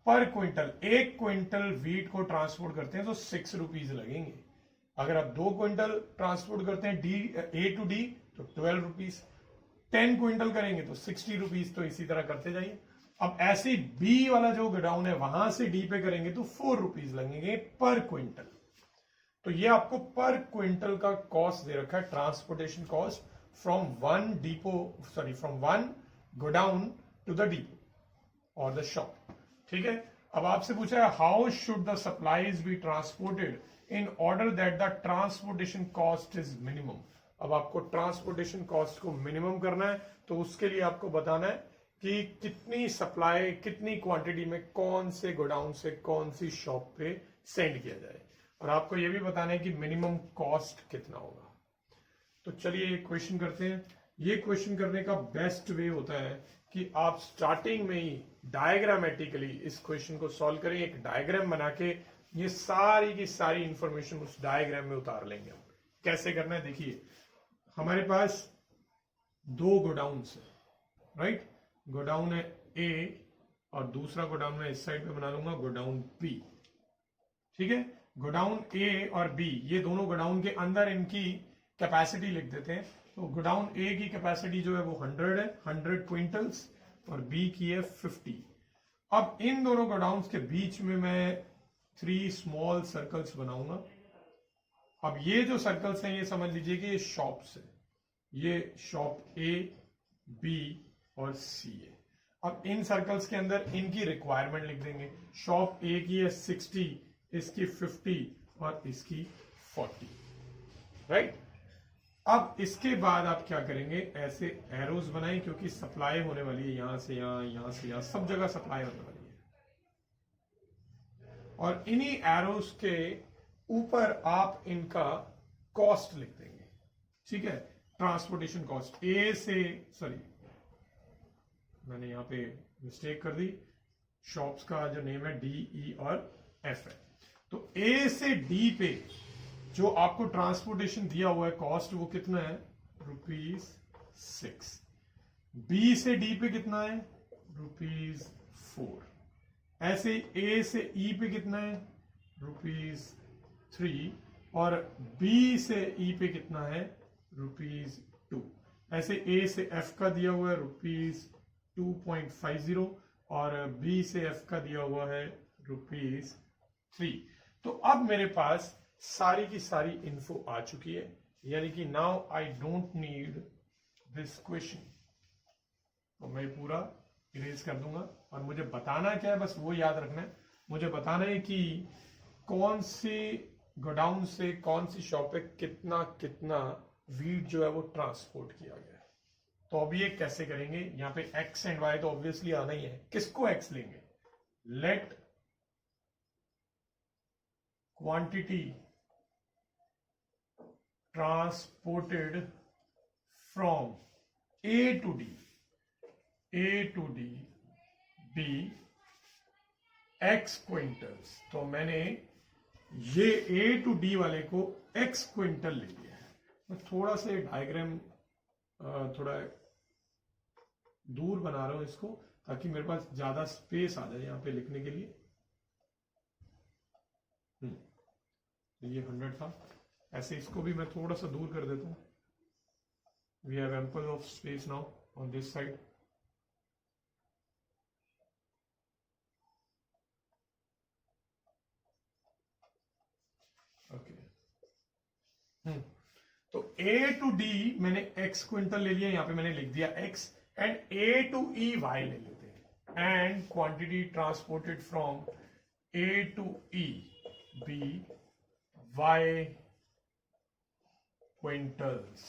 पर क्विंटल 1 क्विंटल व्हीट को ट्रांसपोर्ट करते हैं तो 6 रुपीज लगेंगे। अगर आप 2 क्विंटल ट्रांसपोर्ट करते हैं ए टू डी तो 12 रुपीज, 10 क्विंटल करेंगे तो 60 रुपीज। तो इसी तरह करते जाइए। अब ऐसे बी वाला जो गोडाउन है वहां से डी पे करेंगे तो 4 रुपीज लगेंगे पर क्विंटल। तो ये आपको पर क्विंटल का कॉस्ट दे रखा है, transportation cost from one godown to the depot और द शॉप, ठीक है। अब आपसे पूछा है how should the supplies be transported in order that the transportation cost is minimum. अब आपको ट्रांसपोर्टेशन कॉस्ट को मिनिमम करना है, तो उसके लिए आपको बताना है कि कितनी सप्लाई, कितनी क्वांटिटी में कौन से गोडाउन से कौन सी शॉप पे सेंड किया जाए, और आपको यह भी बताना है कि मिनिमम कॉस्ट कितना होगा। तो चलिए एक क्वेश्चन करते हैं। ये क्वेश्चन करने का बेस्ट वे होता है कि आप स्टार्टिंग में ही डायग्रामेटिकली इस क्वेश्चन को सॉल्व करें। एक डायग्राम बना के ये सारी की सारी इंफॉर्मेशन उस डायग्राम में उतार लेंगे हम। कैसे करना है देखिए, हमारे पास दो गोडाउन्स है, राइट। गोडाउन है ए और दूसरा गोडाउन में इस साइड पे बना लूंगा गोडाउन बी, ठीक है। गोडाउन ए और बी ये दोनों गोडाउन के अंदर इनकी कैपेसिटी लिख देते हैं। तो गोडाउन ए की कैपेसिटी जो है वो 100 है, 100 क्विंटल्स, और बी की है 50। अब इन दोनों गोडाउन्स के बीच में मैं 3 स्मॉल सर्कल्स बनाऊंगा। अब ये जो सर्कल्स हैं ये समझ लीजिए कि ये शॉप्स है, ये शॉप ए, बी और सी है। अब इन सर्कल्स के अंदर इनकी रिक्वायरमेंट लिख देंगे। शॉप ए की है 60, इसकी 50 और इसकी 40, राइट। अब इसके बाद आप क्या करेंगे, ऐसे एरोज बनाएं क्योंकि सप्लाई होने वाली है यहां से यहां, यहां से यहां, सब जगह सप्लाई होने वाली है। और इन्हीं एरोज के ऊपर आप इनका कॉस्ट लिख देंगे, ठीक है। ट्रांसपोर्टेशन कॉस्ट ए से, सॉरी मैंने यहां पे मिस्टेक कर दी, शॉप्स का जो नेम है डी, ई और एफ है। तो ए से डी पे जो आपको ट्रांसपोर्टेशन दिया हुआ है कॉस्ट, वो कितना है, ₹6। बी से डी पे कितना है, ₹4। ऐसे ए से ई पे कितना है, ₹3। और बी से ई पे कितना है, ₹2। ऐसे ए से एफ का दिया हुआ है ₹2.50 और बी से एफ का दिया हुआ है ₹3। तो अब मेरे पास सारी की सारी इंफो आ चुकी है, यानी कि now I don't need this question. तो मैं पूरा इरेज कर दूंगा, और मुझे बताना क्या है, बस वो याद रखना है। मुझे बताना है कि कौन सी गोडाउन से कौन सी शॉप पे कितना कितना वीट जो है वो ट्रांसपोर्ट किया गया है। तो अब ये कैसे करेंगे, यहां पे एक्स एंड वाई तो ऑब्वियसली आना ही है। किसको एक्स लेंगे, let quantity transported from A to D be X quintals. तो मैंने ये A to D वाले को X क्विंटल ले लिया है। मैं थोड़ा सा डायग्राम थोड़ा दूर बना रहा हूं इसको, ताकि मेरे पास ज्यादा स्पेस आ जाए यहां पे लिखने के लिए। ये 100 था, ऐसे इसको भी मैं थोड़ा सा दूर कर देता हूं। We have ample of space now on this side. Okay, तो ए टू डी मैंने एक्स क्विंटल ले लिया, यहां पे मैंने लिख दिया x, and A to E y ले लेते हैं। And quantity transported from A to E be y quintals.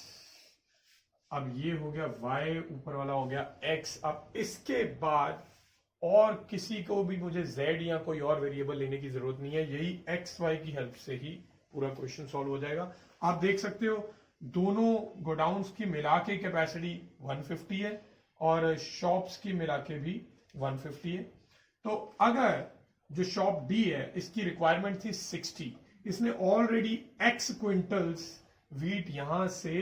अब ये हो गया y, ऊपर वाला हो गया x। अब इसके बाद और किसी को भी मुझे z या कोई और वेरिएबल लेने की जरूरत नहीं है, यही x y की हेल्प से ही पूरा क्वेश्चन सॉल्व हो जाएगा। आप देख सकते हो दोनों गोडाउन्स की मिला के कैपेसिटी 150 है और शॉप्स की मिला के भी 150 है। तो अगर जो शॉप डी है इसकी रिक्वायरमेंट थी 60, इसने ऑलरेडी x क्विंटल्स वीट यहां से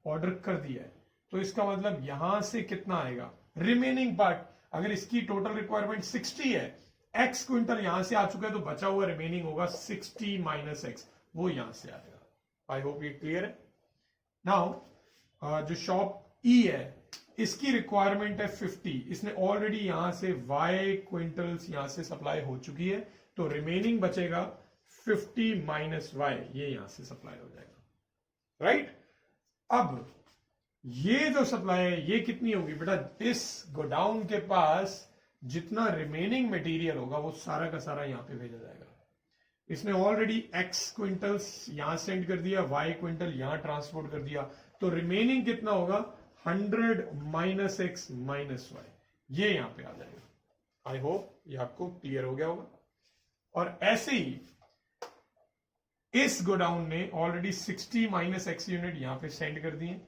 ऑर्डर कर दिया है, तो इसका मतलब यहां से कितना आएगा, रिमेनिंग पार्ट। अगर इसकी टोटल रिक्वायरमेंट 60 है, x क्विंटल यहां से आ चुका है, तो बचा हुआ रिमेनिंग होगा 60 माइनस x, वो यहां से आएगा। आई होप ये क्लियर है। नाउ जो शॉप ई है इसकी रिक्वायरमेंट है 50, इसने ऑलरेडी यहां से y क्विंटल्स यहां से सप्लाई हो चुकी है, तो रिमेनिंग बचेगा 50 माइनस y, ये यहां से सप्लाई हो जाएगा, राइट। अब ये जो सप्लाई है ये कितनी होगी बेटा, इस गोडाउन के पास जितना रिमेनिंग मटेरियल होगा वो सारा का सारा यहाँ पे भेजा जाएगा। इसने ऑलरेडी x क्विंटल्स यहां सेंड कर दिया, y क्विंटल यहां ट्रांसपोर्ट कर दिया, तो रिमेनिंग कितना होगा 100 माइनस एक्स माइनस वाई, ये यहां पे आ जाएगा। आई होप ये आपको क्लियर हो गया होगा। और ऐसे ही इस गोडाउन ने ऑलरेडी 60 माइनस एक्स यूनिट यहां पे सेंड कर दिए,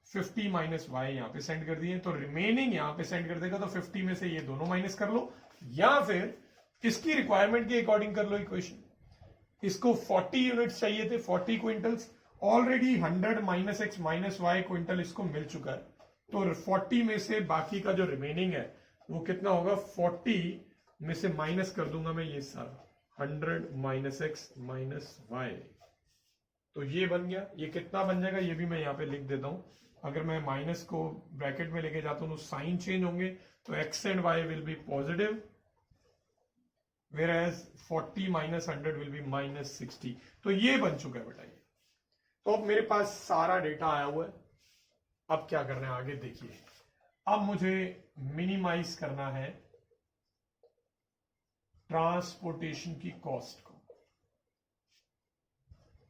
50 माइनस वाई यहां पे सेंड कर दिए, तो रिमेनिंग यहां पे सेंड कर देगा। तो 50 में से ये दोनों माइनस कर लो, या फिर इसकी रिक्वायरमेंट के अकॉर्डिंग कर लो इक्वेशन। इसको 40 यूनिट्स चाहिए थे, 40 quintals, already 100 minus x minus y quintal इसको मिल चुका है। तो 40 में से बाकी का जो रिमेनिंग है वो कितना होगा, 40 में से माइनस कर दूंगा मैं ये सारा, 100 माइनस एक्स माइनस वाई, तो ये बन गया। ये कितना बन जाएगा ये भी मैं यहाँ पे लिख देता हूं। अगर मैं माइनस को ब्रैकेट में लेके जाता हूं तो साइन चेंज होंगे, तो x and y will be positive, whereas 40 minus 100 will be minus 60। तो ये बन चुका है बेटा ये। तो अब मेरे पास सारा डेटा आया हुआ है। अब क्या करना है आगे देखिए। अब मुझे मिनिमाइज करना है ट्रांसपोर्टेशन की कॉस्ट को,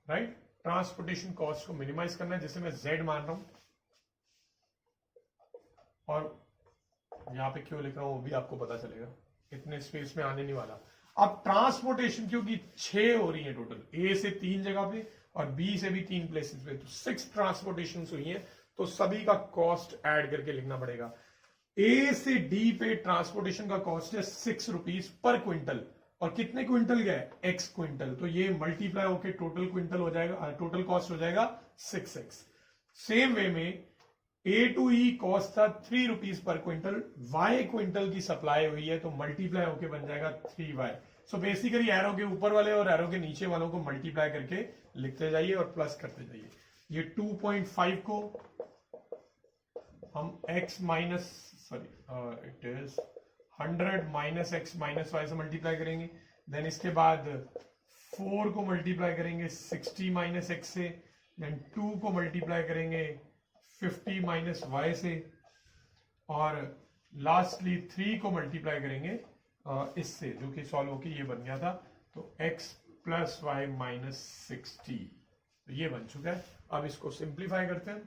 राइट। ट्रांसपोर्टेशन कॉस्ट को मिनिमाइज करना है, जिसे मैं z मान रहा हूं, और यहां पे क्यों लिख रहा हूं वो भी आपको पता चलेगा, इतने स्पेस में आने नहीं वाला। अब ट्रांसपोर्टेशन क्योंकि 6 हो रही है टोटल, ए से 3 जगह पे और बी से भी 3 प्लेसेस पे, तो 6 ट्रांसपोर्टेशन हुई है, तो सभी का कॉस्ट ऐड करके लिखना पड़ेगा। ए से डी पे ट्रांसपोर्टेशन का कॉस्ट है 6 रुपीज पर क्विंटल, और कितने क्विंटल गए, x क्विंटल, तो ये मल्टीप्लाई होके टोटल क्विंटल हो जाएगा, टोटल कॉस्ट हो जाएगा 6x। सेम वे में ए टू ई कॉस्ट था 3 rupees per quintal, y quintal की सप्लाई हुई है, तो मल्टीप्लाई होके बन जाएगा 3y। सो बेसिकली एरो के ऊपर वाले और एरो के नीचे वालों को मल्टीप्लाई करके लिखते जाइए और प्लस करते जाइए। ये 2.5 को हम x minus it is 100 minus x minus y से मल्टीप्लाई करेंगे, देन इसके बाद 4 को मल्टीप्लाई करेंगे 60 माइनस एक्स से, देन 2 को मल्टीप्लाई करेंगे 50 माइनस वाई से, और लास्टली 3 को मल्टीप्लाई करेंगे इससे, जो कि सॉल्व होके ये बन गया था, तो x प्लस वाई माइनस 60, तो ये बन चुका है। अब इसको सिंप्लीफाई करते हैं।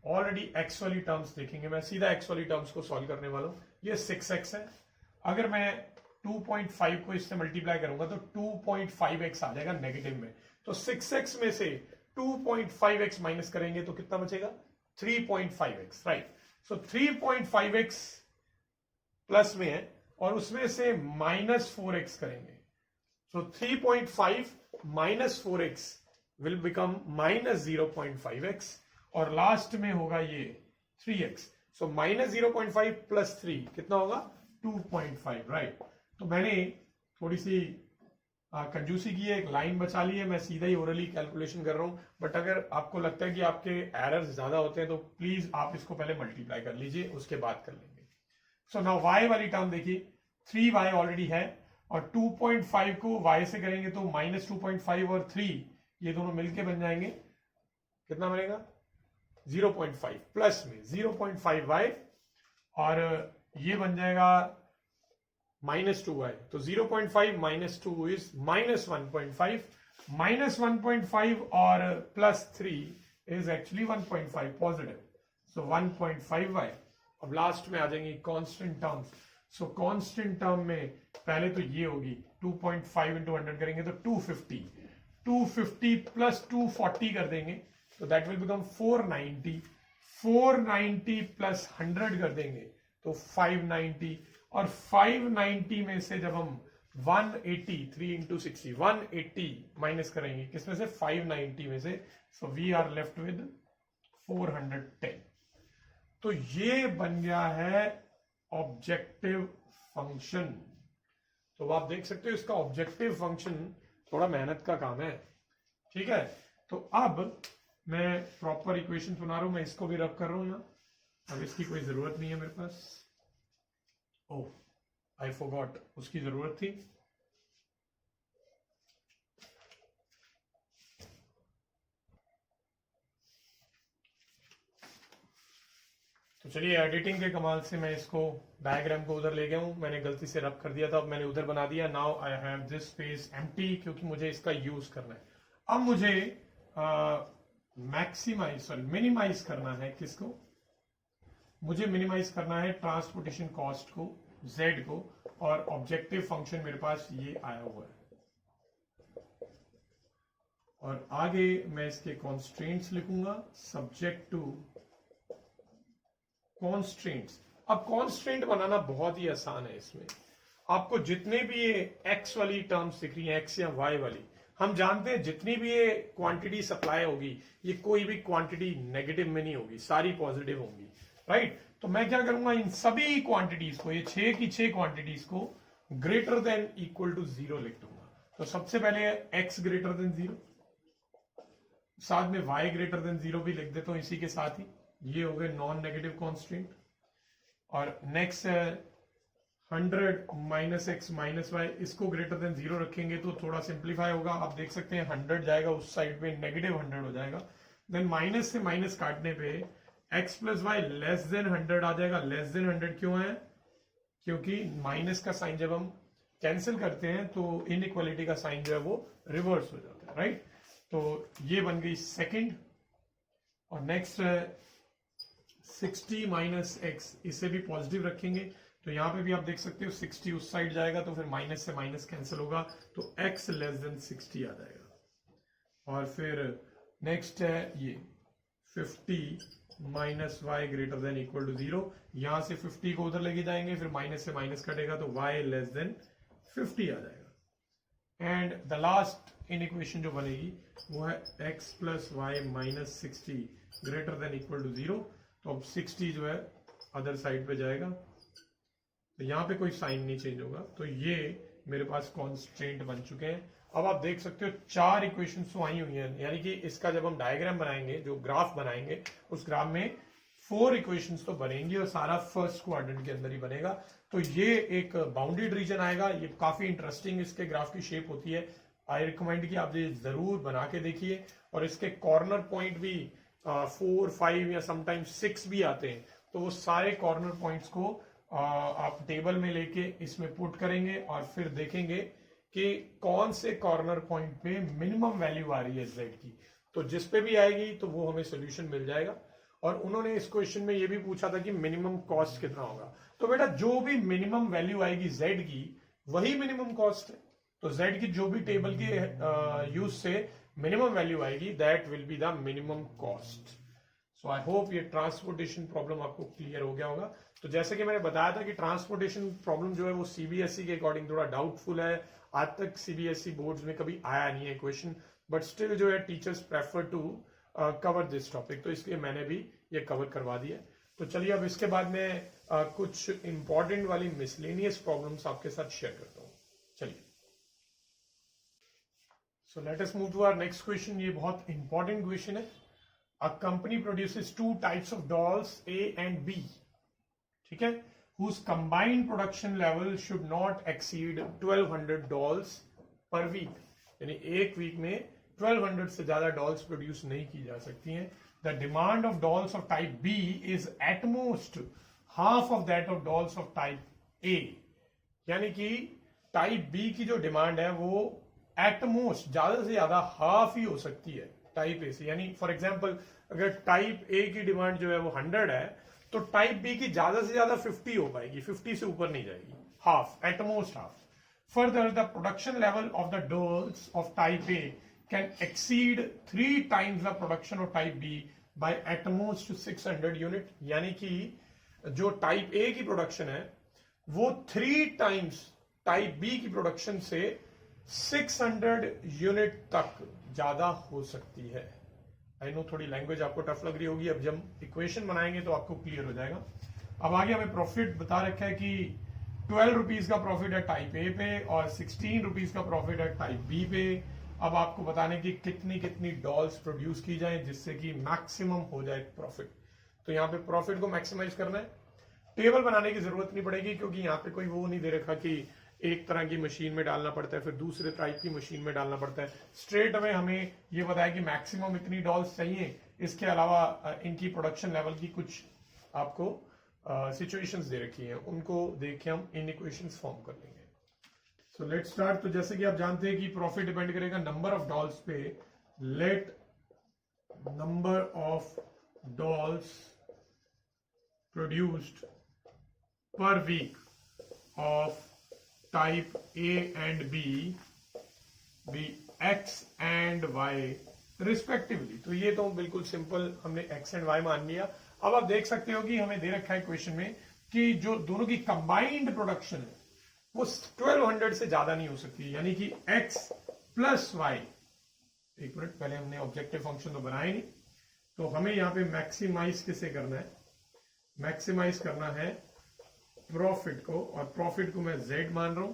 ऑलरेडी x वाली टर्म्स देखेंगे, मैं सीधा x वाली टर्म्स को सॉल्व करने वाला हूं। ये 6x है, अगर मैं 2.5 को इससे मल्टीप्लाई करूंगा तो 2.5x आ जाएगा नेगेटिव में, तो 6x में से 2.5x माइनस करेंगे तो कितना बचेगा, 3.5x, राइट। सो 3.5x प्लस में है, और उसमें से माइनस 4x करेंगे, सो 3.5 minus 4x will become minus 0.5x, और लास्ट में होगा ये 3x, सो माइनस 0.5 प्लस 3 कितना होगा, 2.5, राइट। तो मैंने थोड़ी सी कंजूसी की है, एक लाइन बचा ली है, मैं सीधा ही ओरली कैलकुलेशन कर रहा हूं, बट अगर आपको लगता है कि आपके एरर्स ज्यादा होते हैं तो प्लीज आप इसको पहले मल्टीप्लाई कर लीजिए, उसके बाद कर लेंगे। सो नाउ y वाली टर्म देखिए, 3y ऑलरेडी है, और 2.5 को y से करेंगे तो माइनस 2.5 और 3 ये दोनों मिलके बन जाएंगे, कितना बनेगा 0.5, प्लस में 0.5y, और ये बन जाएगा माइनस 2y, तो 0.5 माइनस 2 इज माइनस 1.5, माइनस 1.5 और plus 3 is actually 1.5 positive, so 1.5y। अब लास्ट में आ जाएंगी कांस्टेंट टर्म्स, सो कांस्टेंट टर्म में पहले तो ये होगी 2.5 इंटू 100 करेंगे तो 250, 250 प्लस 240 कर देंगे तो दैट विल बिकम 490, 490 प्लस 100 कर देंगे तो 590, और 590 में से जब हम 180, 3 इंटू 60, 180 माइनस करेंगे किसमें से, 590 में से, so we are left with 410। तो ये बन गया है ऑब्जेक्टिव फंक्शन। तो आप देख सकते हो इसका ऑब्जेक्टिव फंक्शन थोड़ा मेहनत का काम है, ठीक है। तो अब मैं प्रॉपर इक्वेशन बना रहा हूं, मैं इसको भी रब कर रहा हूं ना, अब इसकी कोई जरूरत नहीं है मेरे पास, ओह आई फॉरगॉट, उसकी जरूरत थी। तो तो चलिए एडिटिंग के कमाल से मैं इसको डायग्राम को उधर ले गया हूं, मैंने गलती से रब कर दिया था, अब मैंने उधर बना दिया। Now I have this space empty क्योंकि मुझे इसका यूज करना है। अब मुझे मिनिमाइज करना है किसको, मुझे मिनिमाइज करना है ट्रांसपोर्टेशन कॉस्ट को, z को, और ऑब्जेक्टिव फंक्शन मेरे पास ये आया हुआ है। और आगे मैं इसके कॉन्स्ट्रेंट्स लिखूंगा सब्जेक्ट टू कॉन्स्ट्रेंट्स। अब कॉन्स्ट्रेंट बनाना बहुत ही आसान है। इसमें आपको जितने भी ये x वाली टर्म्स दिख रही हैं, x या y वाली, हम जानते हैं जितनी भी ये क्वांटिटी सप्लाई होगी, ये कोई भी क्वांटिटी नेगेटिव में नहीं होगी, सारी पॉजिटिव होंगी, राइट। तो मैं क्या करूंगा, इन सभी क्वांटिटीज को, ये 6 की 6 क्वांटिटीज को ग्रेटर देन इक्वल टू 0 लिख दूंगा। तो सबसे पहले x ग्रेटर देन 0, साथ में y ग्रेटर देन 0 भी लिख देता हूं इसी के साथ ही, ये हो गए नॉन नेगेटिव कॉन्स्टेंट। और नेक्स्ट है 100 माइनस एक्स माइनस वाई, इसको ग्रेटर देन 0 रखेंगे तो थोड़ा सिंप्लीफाई होगा। आप देख सकते हैं 100 जाएगा उस साइड पे, नेगेटिव 100 हो जाएगा। देन माइनस से माइनस काटने पे x plus y less than 100 आ जाएगा। लेस देन 100 क्यों है, क्योंकि माइनस का साइन जब हम कैंसिल करते हैं तो इनइक्वालिटी का साइन जो है वो रिवर्स हो जाता है, राइट। तो ये बन गई सेकंड। और नेक्स्ट है 60 माइनस एक्स, इसे भी पॉजिटिव रखेंगे तो यहां पे भी आप देख सकते हो 60 उस साइड जाएगा तो फिर माइनस से माइनस कैंसिल होगा तो x लेस देन 60 आ जाएगा। और फिर नेक्स्ट है ये 50 minus y greater than equal to 0, यहां से 50 को उधर लेके जाएंगे, फिर माइनस से माइनस कटेगा तो y लेस देन 50 आ जाएगा। And the last in equation जो बनेगी वो है x plus y minus 60 greater than equal to 0। तो अब 60 जो है अदर साइड पे जाएगा तो यहां पे कोई साइन नहीं चेंज होगा। तो ये मेरे पास कॉन्स्टेंट बन चुके हैं। अब आप देख सकते हो 4 इक्वेशंस तो आई हुई हैं, यानी कि इसका जब हम डायग्राम बनाएंगे, जो ग्राफ बनाएंगे, उस ग्राफ में 4 इक्वेशंस तो बनेंगी और सारा फर्स्ट क्वाड्रेंट के अंदर ही बनेगा। तो ये एक बाउंडेड रीजन आएगा। ये काफी इंटरेस्टिंग इसके ग्राफ की शेप होती है। आई रिकमेंड कि आप ये जरूर बना के देखिए। और इसके कॉर्नर पॉइंट भी 4, 5 या समटाइम्स 6 भी आते हैं। तो वो सारे कॉर्नर पॉइंट्स को आप टेबल में लेके इसमें पुट करेंगे और फिर देखेंगे कि कौन से कॉर्नर पॉइंट पे मिनिमम वैल्यू आ रही है z की। तो जिस पे भी आएगी तो वो हमें सोल्यूशन मिल जाएगा। और उन्होंने इस क्वेश्चन में ये भी पूछा था कि मिनिमम कॉस्ट कितना होगा। तो बेटा जो भी मिनिमम वैल्यू आएगी z की वही मिनिमम कॉस्ट है। तो z की जो भी टेबल के यूज से मिनिमम वैल्यू आएगी that will be the minimum cost. So I hope ये ट्रांसपोर्टेशन प्रॉब्लम आपको क्लियर हो गया होगा। तो जैसे कि मैंने बताया था कि ट्रांसपोर्टेशन प्रॉब्लम जो है वो सीबीएसई के अकॉर्डिंग थोड़ा डाउटफुल है। आज तक सीबीएसई बोर्ड्स में कभी आया नहीं है क्वेश्चन, बट स्टिल जो है teachers prefer to cover this topic, तो इसलिए मैंने भी ये कवर करवा दिया। तो चलिए अब इसके बाद में कुछ इंपॉर्टेंट वाली मिसलेनियस प्रॉब्लम्स आपके साथ शेयर करता हूँ। चलिए, so let us move to our next question. ये बहुत इंपॉर्टेंट क्वेश्चन है। A company produces 2 types of dolls A and B, ठीक है, whose combined production level should not exceed 1200 dolls per week. यानी एक वीक में 1200 से ज्यादा डॉल्स प्रोड्यूस नहीं की जा सकती हैं। The demand of dolls of type B is at most half of that of dolls of type A. यानी कि टाइप बी की जो डिमांड है वो एट मोस्ट ज्यादा से ज्यादा हाफ ही हो सकती है टाइप ए से। यानी फॉर एग्जाम्पल अगर टाइप ए की डिमांड जो है वो 100 है तो टाइप बी की ज्यादा से ज्यादा 50 हो पाएगी, 50 से ऊपर नहीं जाएगी, half, at most half. Further the production level of the dolls of type A can exceed 3 times the production of type B by at most 600 unit. यानी कि जो टाइप ए की प्रोडक्शन है वो 3 times टाइप बी की production से 600 unit तक ज्यादा हो सकती है। आई नो थोड़ी लैंग्वेज आपको टफ लग रही होगी, अब जब इक्वेशन बनाएंगे तो आपको क्लियर हो जाएगा। अब आगे हमें प्रॉफिट बता रखा है कि 12 रुपीज का प्रॉफिट है टाइप ए पे और 16 रुपीज का प्रॉफिट है टाइप बी पे। अब आपको बताने की कितनी कितनी डॉल्स प्रोड्यूस की जाए जिससे कि मैक्सिमम हो जाए प्रॉफिट। तो यहाँ पे प्रॉफिट को मैक्सिमाइज करना है। टेबल बनाने की जरूरत नहीं पड़ेगी क्योंकि यहाँ पे कोई वो नहीं दे रखा कि एक तरह की मशीन में डालना पड़ता है फिर दूसरे टाइप की मशीन में डालना पड़ता है। स्ट्रेट अवे हमें ये बताया कि मैक्सिमम इतनी डॉल्स चाहिए। इसके अलावा इनकी प्रोडक्शन लेवल की कुछ आपको सिचुएशंस दे रखी हैं, उनको देख के हम इन इक्वेशंस फॉर्म कर लेंगे। So let's start. तो जैसे कि आप जानते हैं कि प्रॉफिट डिपेंड करेगा नंबर ऑफ डॉल्स पे। Let number of dolls produced per week of type A and B x and y respectively. तो ये तो बिल्कुल सिंपल, हमने एक्स एंड वाई मान लिया। अब आप देख सकते हो कि हमें दे रखा है क्वेश्चन में कि जो दोनों की कंबाइंड प्रोडक्शन है वो 1200 से ज्यादा नहीं हो सकती, यानी कि x प्लस वाई। एक मिनट, पहले हमने ऑब्जेक्टिव फंक्शन तो बनाया नहीं, तो हमें यहां पे मैक्सिमाइज किसे करना है? मैक्सिमाइज करना है प्रॉफिट को, और प्रॉफिट को मैं z मान रहा हूं,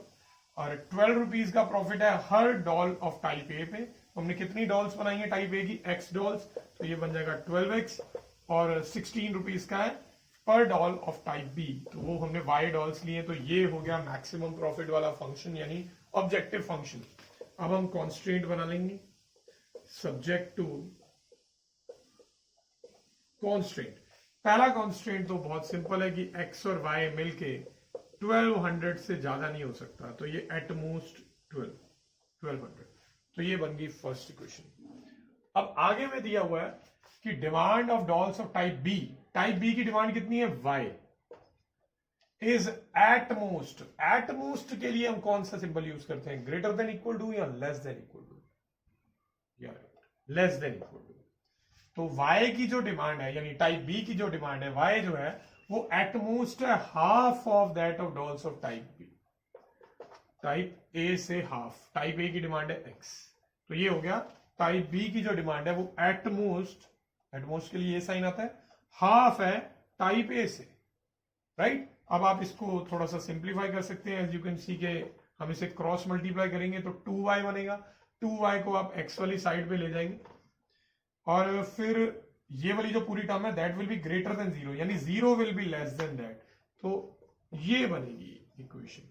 और 12 रुपीज का प्रॉफिट है हर डॉल ऑफ टाइप ए पे। हमने कितनी डॉल्स बनाई है टाइप ए की? x डॉल्स, तो ये बन जाएगा 12x, और 16 रुपीज का है पर डॉल ऑफ टाइप बी, तो वो हमने y डॉल्स लिए। तो ये हो गया मैक्सिमम प्रॉफिट वाला फंक्शन, यानी ऑब्जेक्टिव फंक्शन। अब हम कॉन्स्ट्रेंट बना लेंगे, सब्जेक्ट टू कॉन्स्ट्रेंट। पहला कॉन्स्ट्रेंट तो बहुत सिंपल है कि x और y मिलके 1200 से ज्यादा नहीं हो सकता, तो ये एट मोस्ट 1200। तो ये बन गई फर्स्ट इक्वेशन। अब आगे में दिया हुआ है कि demand of dolls of type B, type B की डिमांड कितनी है? y is at most. At most के लिए हम कौन सा सिंबल यूज करते हैं? ग्रेटर देन इक्वल टू या less than equal to? Less than equal to. तो y की जो डिमांड है, यानी टाइप बी की जो डिमांड है, y जो है वो एट मोस्ट है half of that of dolls of type B. Type A से हाफ। टाइप ए की डिमांड है x, तो ये हो गया टाइप बी की जो डिमांड है वो एट मोस्ट के लिए ये साइन आता है, हाफ है टाइप ए से, राइट। अब आप इसको थोड़ा सा सिंप्लीफाई कर सकते हैं। एज यू कैन सी के हम इसे क्रॉस मल्टीप्लाई करेंगे तो 2y बनेगा। 2y को आप x वाली साइड पे ले जाएंगे, और फिर ये वाली जो पूरी टर्म है that will be greater than 0, यानी 0 will be less then that. तो ये बनेगी इक्वेशन,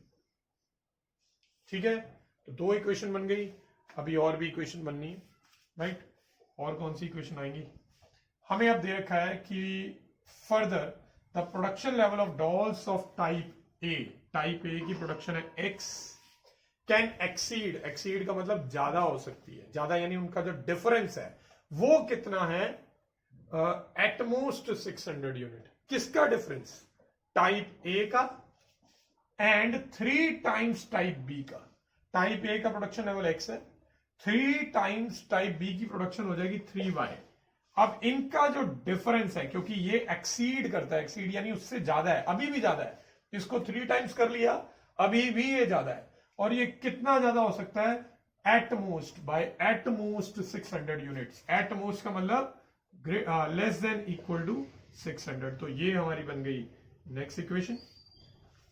ठीक है। तो दो इक्वेशन बन गई, अभी और भी इक्वेशन बननी है, राइट। और कौन सी इक्वेशन आएंगी? हमें अब दे रखा है कि further the production level of dolls of type A, type A की प्रोडक्शन है x, कैन एक्सीड, एक्सीड का मतलब ज्यादा हो सकती है, ज्यादा यानी उनका जो डिफरेंस है वो कितना है? At most 600 unit. किसका डिफरेंस? टाइप ए का एंड 3 टाइम्स टाइप बी का। टाइप ए का प्रोडक्शन लेवल x है, 3 टाइम्स टाइप बी की प्रोडक्शन हो जाएगी 3y। अब इनका जो डिफरेंस है, क्योंकि ये एक्सीड करता है, एक्सीड यानी उससे ज्यादा है, अभी भी ज्यादा है, इसको 3 टाइम्स कर लिया, अभी भी ये ज्यादा है, और ये कितना ज्यादा हो सकता है? At most by at most 600 units. At most का मतलब लेस देन इक्वल टू 600। तो ये हमारी बन गई नेक्स्ट इक्वेशन।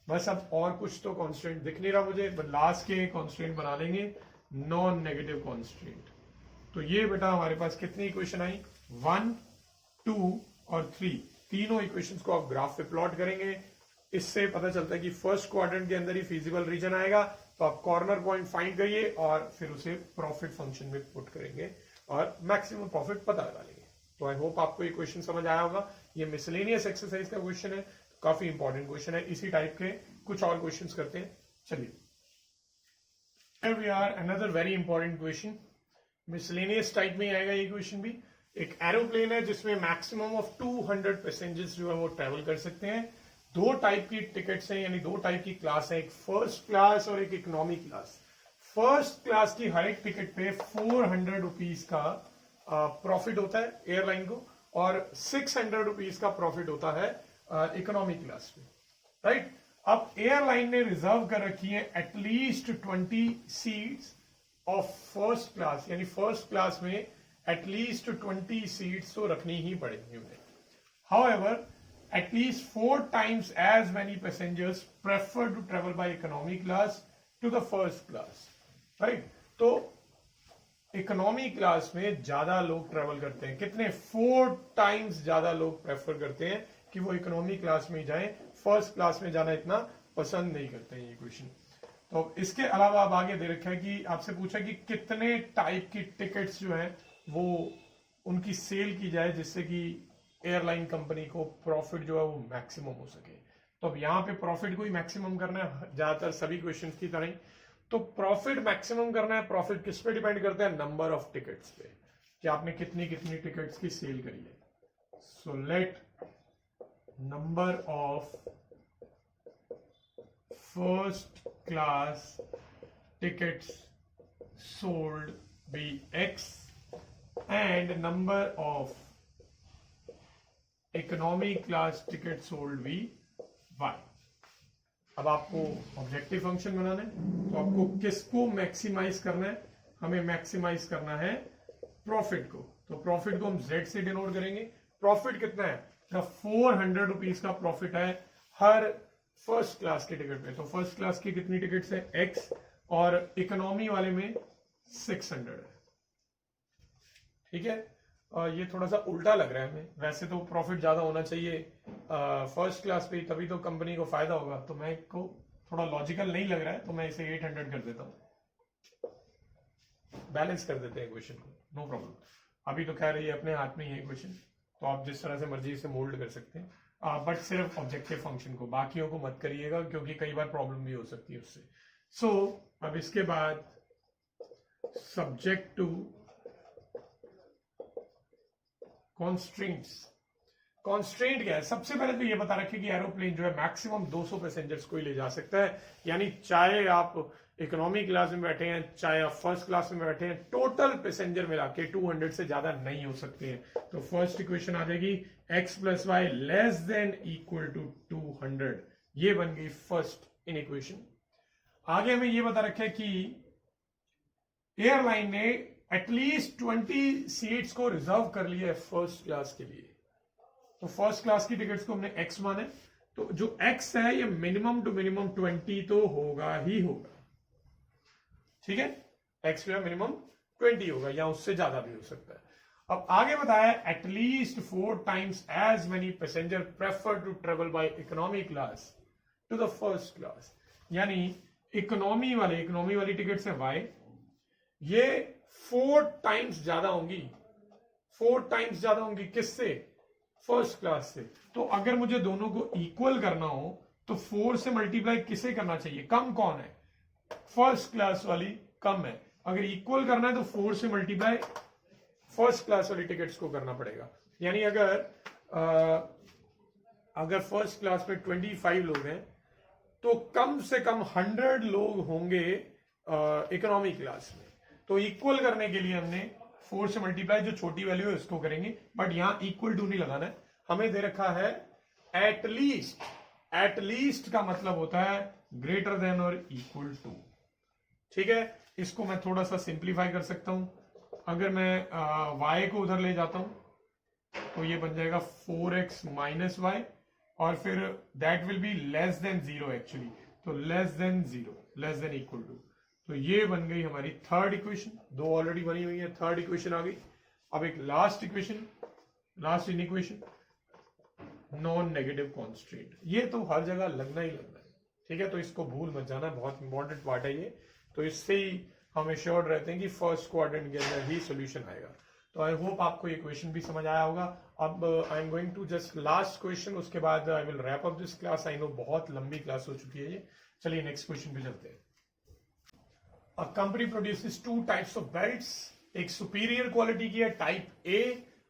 बस अब और कुछ तो कांस्टेंट दिख नहीं रहा मुझे, लास्ट के कांस्टेंट बना लेंगे नॉन नेगेटिव कांस्टेंट। तो ये बेटा हमारे पास कितनी इक्वेशन आई? 1, 2 और 3। तीनों इक्वेशंस को आप ग्राफ पे प्लॉट करेंगे, इससे पता चलता है कि फर्स्ट क्वाड्रेंट के अंदर ही फीजिबल रीजन आएगा। तो आप कॉर्नर पॉइंट फाइंड करिए और फिर उसे प्रॉफिट फंक्शन में पुट करेंगे और मैक्सिमम प्रॉफिट पता लगा लेंगे। तो आई होप आपको ये क्वेश्चन समझ आया होगा। ये मिसलेनियस एक्सरसाइज का क्वेश्चन है, काफी इंपॉर्टेंट क्वेश्चन है। इसी टाइप के कुछ और क्वेश्चंस करते हैं, चलिए। Here we are, another very important question. Miscellaneous type में आएगा ये क्वेश्चन भी। एक एरोप्लेन है जिसमें मैक्सिमम ऑफ 200 पैसेंजर्स जो है वो ट्रेवल कर सकते हैं। दो टाइप की टिकट्स हैं, यानी दो टाइप की क्लास है, एक फर्स्ट क्लास और एक इकोनॉमी क्लास। फर्स्ट क्लास की हर एक टिकट पे 400 रुपीज का प्रॉफिट होता है एयरलाइन को, और 600 रुपीज का प्रॉफिट होता है इकोनॉमी क्लास में, राइट। अब एयरलाइन ने रिजर्व कर रखी है at least 20 seats of first class, यानी फर्स्ट क्लास में एटलीस्ट 20 सीट्स तो रखनी ही पड़ेंगी उन्हें। However at least 4 times as many passengers prefer to travel by economy class to the first class, right? तो इकोनॉमी क्लास में ज्यादा लोग ट्रेवल करते हैं, कितने? 4 टाइम्स ज्यादा लोग प्रेफर करते हैं कि वो इकोनॉमी क्लास में जाएं, फर्स्ट क्लास में जाना इतना पसंद नहीं करते हैं ये क्वेश्चन। तो इसके अलावा अब आगे दे रखा है कि आपसे पूछा कि कितने टाइप की टिकट्स जो है वो उनकी सेल की जाए जिससे कि एयरलाइन कंपनी को प्रॉफिट जो है वो मैक्सिमम हो सके। तो अब यहाँ पे प्रॉफिट को ही मैक्सिमम करना है, ज्यादातर सभी क्वेश्चंस की तरह ही। तो प्रॉफिट मैक्सिमम करना है। प्रॉफिट किस पे डिपेंड करता है? नंबर ऑफ टिकट्स पे, कि आपने कितनी कितनी टिकट्स की सेल करी है। So let number of first class tickets sold be X and number of economy class tickets sold be Y। अब आपको ऑब्जेक्टिव फंक्शन बनाना है, तो आपको किसको मैक्सिमाइज करना है? हमें मैक्सिमाइज करना है प्रॉफिट को। तो प्रॉफिट को हम Z से डिनोट करेंगे। प्रॉफिट कितना है? 400 रुपीज का प्रॉफिट है हर फर्स्ट क्लास के टिकट पे। तो फर्स्ट क्लास की कितनी टिकट्स है? X, और इकोनॉमी वाले में 600 है। ठीक है, ये थोड़ा सा उल्टा लग रहा है हमें। वैसे तो प्रॉफिट ज्यादा होना चाहिए फर्स्ट क्लास पे, तभी तो कंपनी को फायदा होगा। तो मैं को थोड़ा लॉजिकल नहीं लग रहा है, तो मैं इसे 800 कर देता हूं। बैलेंस कर देते हैं क्वेश्चन को, नो प्रॉब्लम। अभी तो खैर ये अपने हाथ में ही है क्वेश्चन, तो आप जिस तरह से मर्जी इसे मोल्ड कर सकते हैं, बट सिर्फ ऑब्जेक्टिव फंक्शन को, बाकियों को मत करिएगा, क्योंकि कई बार प्रॉब्लम भी हो सकती है उससे। सो अब इसके बाद सब्जेक्ट टू कॉन्स्ट्रेंट्स। कॉन्स्ट्रेंट क्या है? सबसे पहले तो ये बता रखे कि एरोप्लेन जो है मैक्सिमम 200 पैसेंजर्स को ही ले जा सकता है, यानी चाहे आप इकोनॉमी क्लास में बैठे हैं, चाहे आप फर्स्ट क्लास में बैठे हैं, टोटल पैसेंजर मिला के 200 से ज्यादा नहीं हो सकते हैं। तो फर्स्ट इक्वेशन आ जाएगी x + y <= 200। ये बन गई फर्स्ट इन इक्वेशन। आगे हमें ये बता रखा है कि एयरलाइन ने एटलीस्ट 20 सीट्स को रिजर्व कर लिया है फर्स्ट क्लास के लिए। तो फर्स्ट क्लास की टिकट्स को हमने x माना है, तो जो x है ये मिनिमम टू मिनिमम 20 तो होगा ही होगा। ठीक है, x जो है मिनिमम 20 होगा, या उससे ज्यादा भी हो सकता है। अब आगे बताया at least 4 times as many passenger prefer to travel by economy class to the first class, यानी इकोनॉमी वाली टिकट्स है y, ये 4 times ज्यादा होंगी। 4 times ज्यादा होंगी किससे? फर्स्ट क्लास से। तो अगर मुझे दोनों को इक्वल करना हो तो 4 से मल्टीप्लाई किसे करना चाहिए? कम कौन है? फर्स्ट क्लास वाली कम है। अगर इक्वल करना है तो 4 से मल्टीप्लाई फर्स्ट क्लास वाली टिकट्स को करना पड़ेगा। यानी अगर फर्स्ट क्लास में 25 लोग हैं तो कम से कम 100 लोग होंगे इकोनॉमी क्लास में। तो इक्वल करने के लिए हमने 4 से मल्टीप्लाई, जो छोटी वैल्यू है उसको करेंगे, बट यहां इक्वल टू नहीं लगाना है, हमें दे रखा है एटलीस्ट। एटलीस्ट का मतलब होता है ग्रेटर देन और इक्वल टू। ठीक है, इसको मैं थोड़ा सा सिंप्लीफाई कर सकता हूं। अगर मैं y को उधर ले जाता हूं तो ये बन जाएगा 4x - y, और फिर that will be less than 0 actually, तो less than 0, less than equal to. तो ये बन गई हमारी थर्ड इक्वेशन। 2 ऑलरेडी बनी हुई है, थर्ड इक्वेशन आ गई। अब एक last equation, last in equation, non negative constraint. ये तो हर जगह लगना ही लगना है। ठीक है, तो इसको भूल मत जाना, बहुत इंपॉर्टेंट पार्ट है ये। तो इससे ही हम एश्योर्ड रहते हैं कि फर्स्ट क्वाड्रेंट के अंदर ही सोल्यूशन आएगा। तो आई होप आपको ये क्वेश्चन भी समझ आया होगा। अब I am going to just last question, उसके बाद I will wrap up this class. I know बहुत लंबी क्लास हो चुकी है ये। चलिए नेक्स्ट क्वेश्चन पे चलते हैं। A company produces 2 types of belts, एक सुपीरियर क्वालिटी की है टाइप A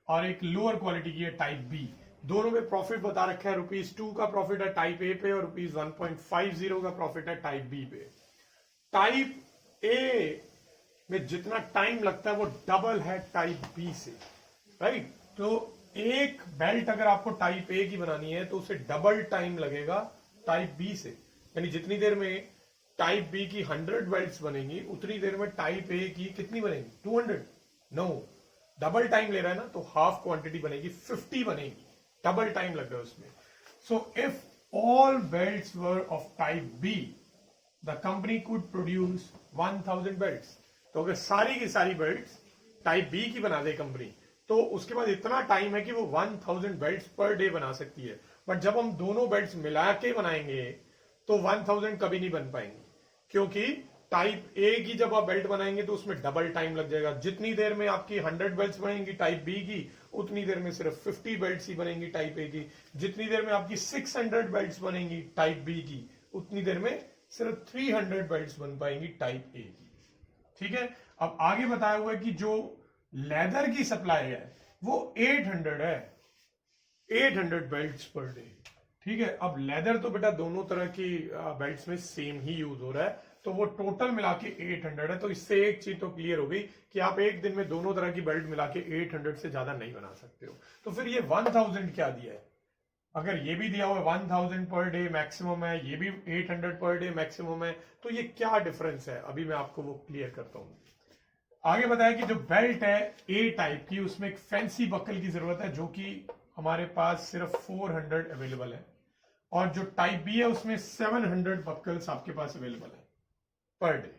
और एक लोअर क्वालिटी की है टाइप B। दोनों में प्रॉफिट बता रखा है ₹2 का प्रॉफिट है टाइप A पे और ₹1.50 का प्रॉफिट है टाइप B पे। टाइप A में जितना टाइम लगता है वो डबल है टाइप B से, राइट? तो एक बेल्ट अगर आपको टाइप A की बनानी है तो उसे डबल टाइम लगेगा टाइप B से, यानी जितनी देर में टाइप बी की 100 बेल्ट्स बनेंगी उतनी देर में टाइप ए की कितनी बनेगी? 200? नो, डबल टाइम ले रहा है ना, तो हाफ क्वांटिटी बनेगी, 50 बनेगी, डबल टाइम लग रहा है उसमें। So if all belts were of type be the company could produce 1000 belts. तो अगर सारी की सारी बेल्ट्स टाइप बी की बना दे कंपनी, तो उसके बाद इतना टाइम है कि वो 1000 बेल्ट्स पर डे बना सकती है। बट जब हम दोनों बेल्ट्स मिला के बनाएंगे तो 1000 कभी नहीं बन पाएंगे, क्योंकि टाइप ए की जब आप बेल्ट बनाएंगे तो उसमें डबल टाइम लग जाएगा। जितनी देर में आपकी 100 बेल्ट्स बनेंगी टाइप बी की, उतनी देर में सिर्फ 50 बेल्ट्स ही बनेंगी टाइप ए की। जितनी देर में आपकी 600 बेल्ट्स बनेंगी टाइप बी की, उतनी देर में सिर्फ 300 बेल्ट्स बन पाएंगी टाइप ए की। ठीक है, अब आगे बताया हुआ है कि जो लेदर की सप्लाई है वो 800 है, 800 बेल्ट्स पर डे। ठीक है, अब लेदर तो बेटा दोनों तरह की बेल्ट्स में सेम ही यूज हो रहा है, तो वो टोटल मिला के 800 है। तो इससे एक चीज तो क्लियर हो गई कि आप एक दिन में दोनों तरह की बेल्ट मिला के 800 से ज्यादा नहीं बना सकते हो। तो फिर ये 1000 क्या दिया है? अगर ये भी दिया हुआ है 1000 पर डे मैक्सिमम है, ये भी 800 पर डे मैक्सिमम है, तो ये क्या डिफरेंस है? अभी मैं आपको वो क्लियर करता हूं। आगे बताया कि जो बेल्ट है ए टाइप की, उसमें एक फैंसी बकल की जरूरत है, जो कि हमारे पास सिर्फ 400 अवेलेबल है, और जो टाइप बी है उसमें 700 बकल्स आपके पास अवेलेबल है पर डे।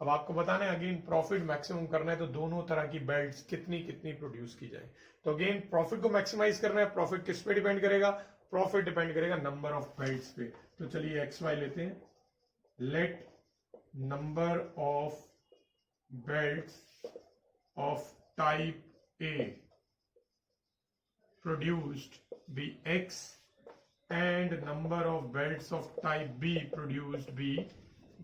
अब आपको बताना है अगेन प्रॉफिट मैक्सिमम करना है, तो दोनों तरह की बेल्ट्स कितनी कितनी प्रोड्यूस की जाए। तो अगेन प्रॉफिट को मैक्सिमाइज करना है। प्रॉफिट किस पे डिपेंड करेगा? प्रॉफिट डिपेंड करेगा नंबर ऑफ बेल्ट्स पे। तो चलिए एक्स वाई लेते हैं। Late number of belts of type A produced be x and number of belts of type B produced be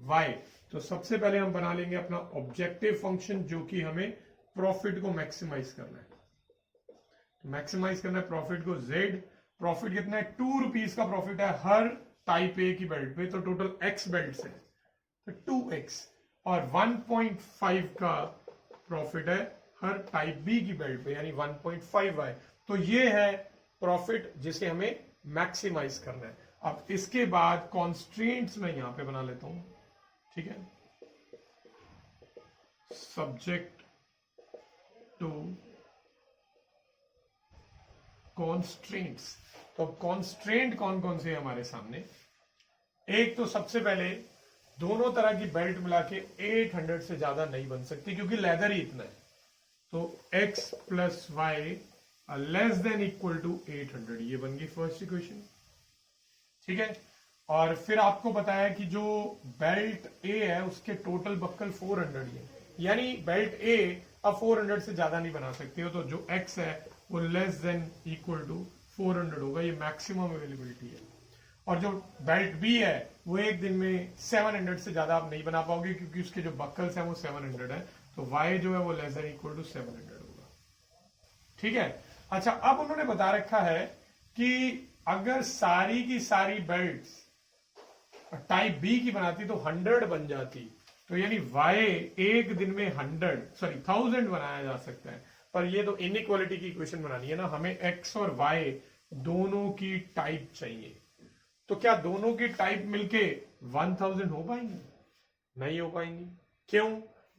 y। तो सबसे पहले हम बना लेंगे अपना ऑब्जेक्टिव फंक्शन, जो कि हमें प्रॉफिट को मैक्सिमाइज करना है। तो मैक्सिमाइज करना है प्रॉफिट को। z प्रॉफिट कितना है? 2 रुपीज का प्रॉफिट है हर टाइप ए की बेल्ट पे, तो टोटल x बेल्ट्स है तो 2x, और 1.5 का प्रॉफिट है हर टाइप बी की बेल्ट पे, यानी 1.5y। तो ये है प्रॉफिट जिसे हमें मैक्सिमाइज करना है। अब इसके बाद कॉन्स्ट्रेंट्स में यहां पे बना लेता हूं। ठीक है, सब्जेक्ट टू कॉन्स्ट्रेंट्स। तो कॉन्स्ट्रेंट कौन कौन से हमारे सामने? एक तो सबसे पहले दोनों तरह की बेल्ट मिला के 800 से ज्यादा नहीं बन सकती, क्योंकि लेदर ही इतना है। तो x plus y less than equal to 800, ये बन गई फर्स्ट इक्वेशन। ठीक है, और फिर आपको बताया कि जो बेल्ट ए है उसके टोटल बक्कल 400 ही है, यानी बेल्ट ए अब 400 से ज्यादा नहीं बना सकते हो। तो जो x है वो लेस देन इक्वल टू 400 होगा, ये मैक्सिमम अवेलेबिलिटी है। और जो बेल्ट बी है वो एक दिन में 700 से ज्यादा आप नहीं बना पाओगे, क्योंकि उसके जो बक्कल्स हैं वो 700 है। तो y जो है वो लेस देन इक्वल टू 700 होगा। ठीक है, अच्छा अब उन्होंने बता रखा है कि अगर सारी की सारी बेल्ट्स टाइप बी की बनाती तो 100 बन जाती, तो यानी y एक दिन में 1000 बनाया जा सकता है। पर ये तो इनइक्वालिटी की इक्वेशन बनानी है ना, हमें x और y दोनों की टाइप चाहिए। तो क्या दोनों की टाइप मिलके 1000 हो पाएंगी? नहीं हो पाएंगी। क्यों?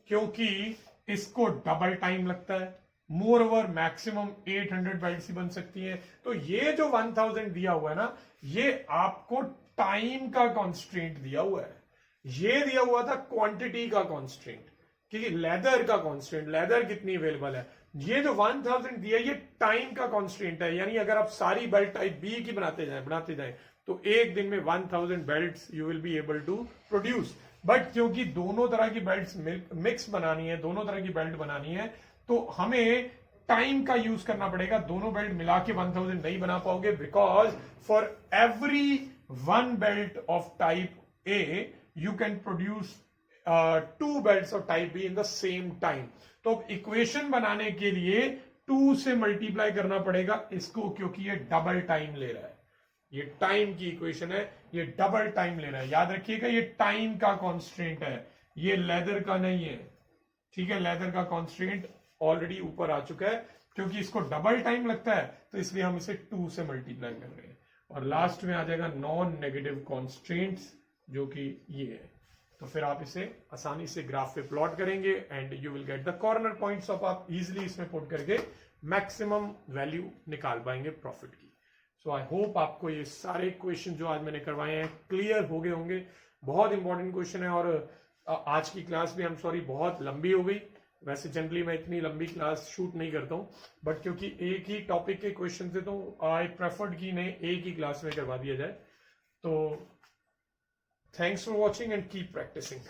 क्योंकि इसको डबल टाइम लगता है। मोर ओवर मैक्सिमम 800 बेल्ट्स ही बन सकती हैं। तो ये जो 1000 दिया हुआ है ना, ये आपको टाइम का कॉन्स्ट्रेंट दिया हुआ है। ये दिया हुआ था क्वांटिटी का कॉन्स्ट्रेंट, क्योंकि लेदर का कॉन्स्ट्रेंट, लेदर कितनी अवेलेबल है। ये जो 1000 दिया ये टाइम का कॉन्स्ट्रेंट है, यानी अगर आप सारी बेल्ट टाइप बी की बनाते जाए तो एक दिन में 1000 belts you will be able to produce. But क्योंकि दोनों तरह की बेल्ट्स मिक्स बनानी है, दोनों तरह की बेल्ट बनानी है, तो हमें टाइम का यूज करना पड़ेगा। दोनों बेल्ट मिला के 1000 नहीं बना पाओगे, because for every 1 belt of type A you can produce 2 belts of type be in the same time. तो इक्वेशन बनाने के लिए 2 से मल्टीप्लाई करना पड़ेगा इसको, क्योंकि ये डबल टाइम ले रहा है। ये टाइम की इक्वेशन है, ये डबल टाइम ले रहा है। याद रखिएगा ये टाइम का कॉन्स्ट्रेंट है, ये लेदर का नहीं है। ठीक है, लेदर का कॉन्स्ट्रेंट ऑलरेडी ऊपर आ चुका है, क्योंकि इसको डबल टाइम लगता है, तो इसलिए हम इसे 2 से मल्टीप्लाई कर रहे हैं। और लास्ट में आ जाएगा नॉन नेगेटिव कॉन्स्ट्रेंट्स, जो कि ये है। तो फिर आप इसे आसानी से ग्राफ पे प्लॉट करेंगे and you will get the corner points of, आप इजिली इसमें पुट करके मैक्सिमम वैल्यू निकाल पाएंगे प्रॉफिट की। सो आई होप आपको ये सारे क्वेश्चन जो आज मैंने करवाए हैं क्लियर हो गए होंगे। बहुत इंपॉर्टेंट क्वेश्चन है, और आज की क्लास भी आई एम सॉरी बहुत लंबी हो गई। वैसे जनरली मैं इतनी लंबी क्लास शूट नहीं करता हूँ, बट क्योंकि एक ही टॉपिक के क्वेश्चन थे तो आई प्रेफर्ड कि इन्हें एक ही क्लास में करवा दिया जाए। तो thanks for watching and keep practising.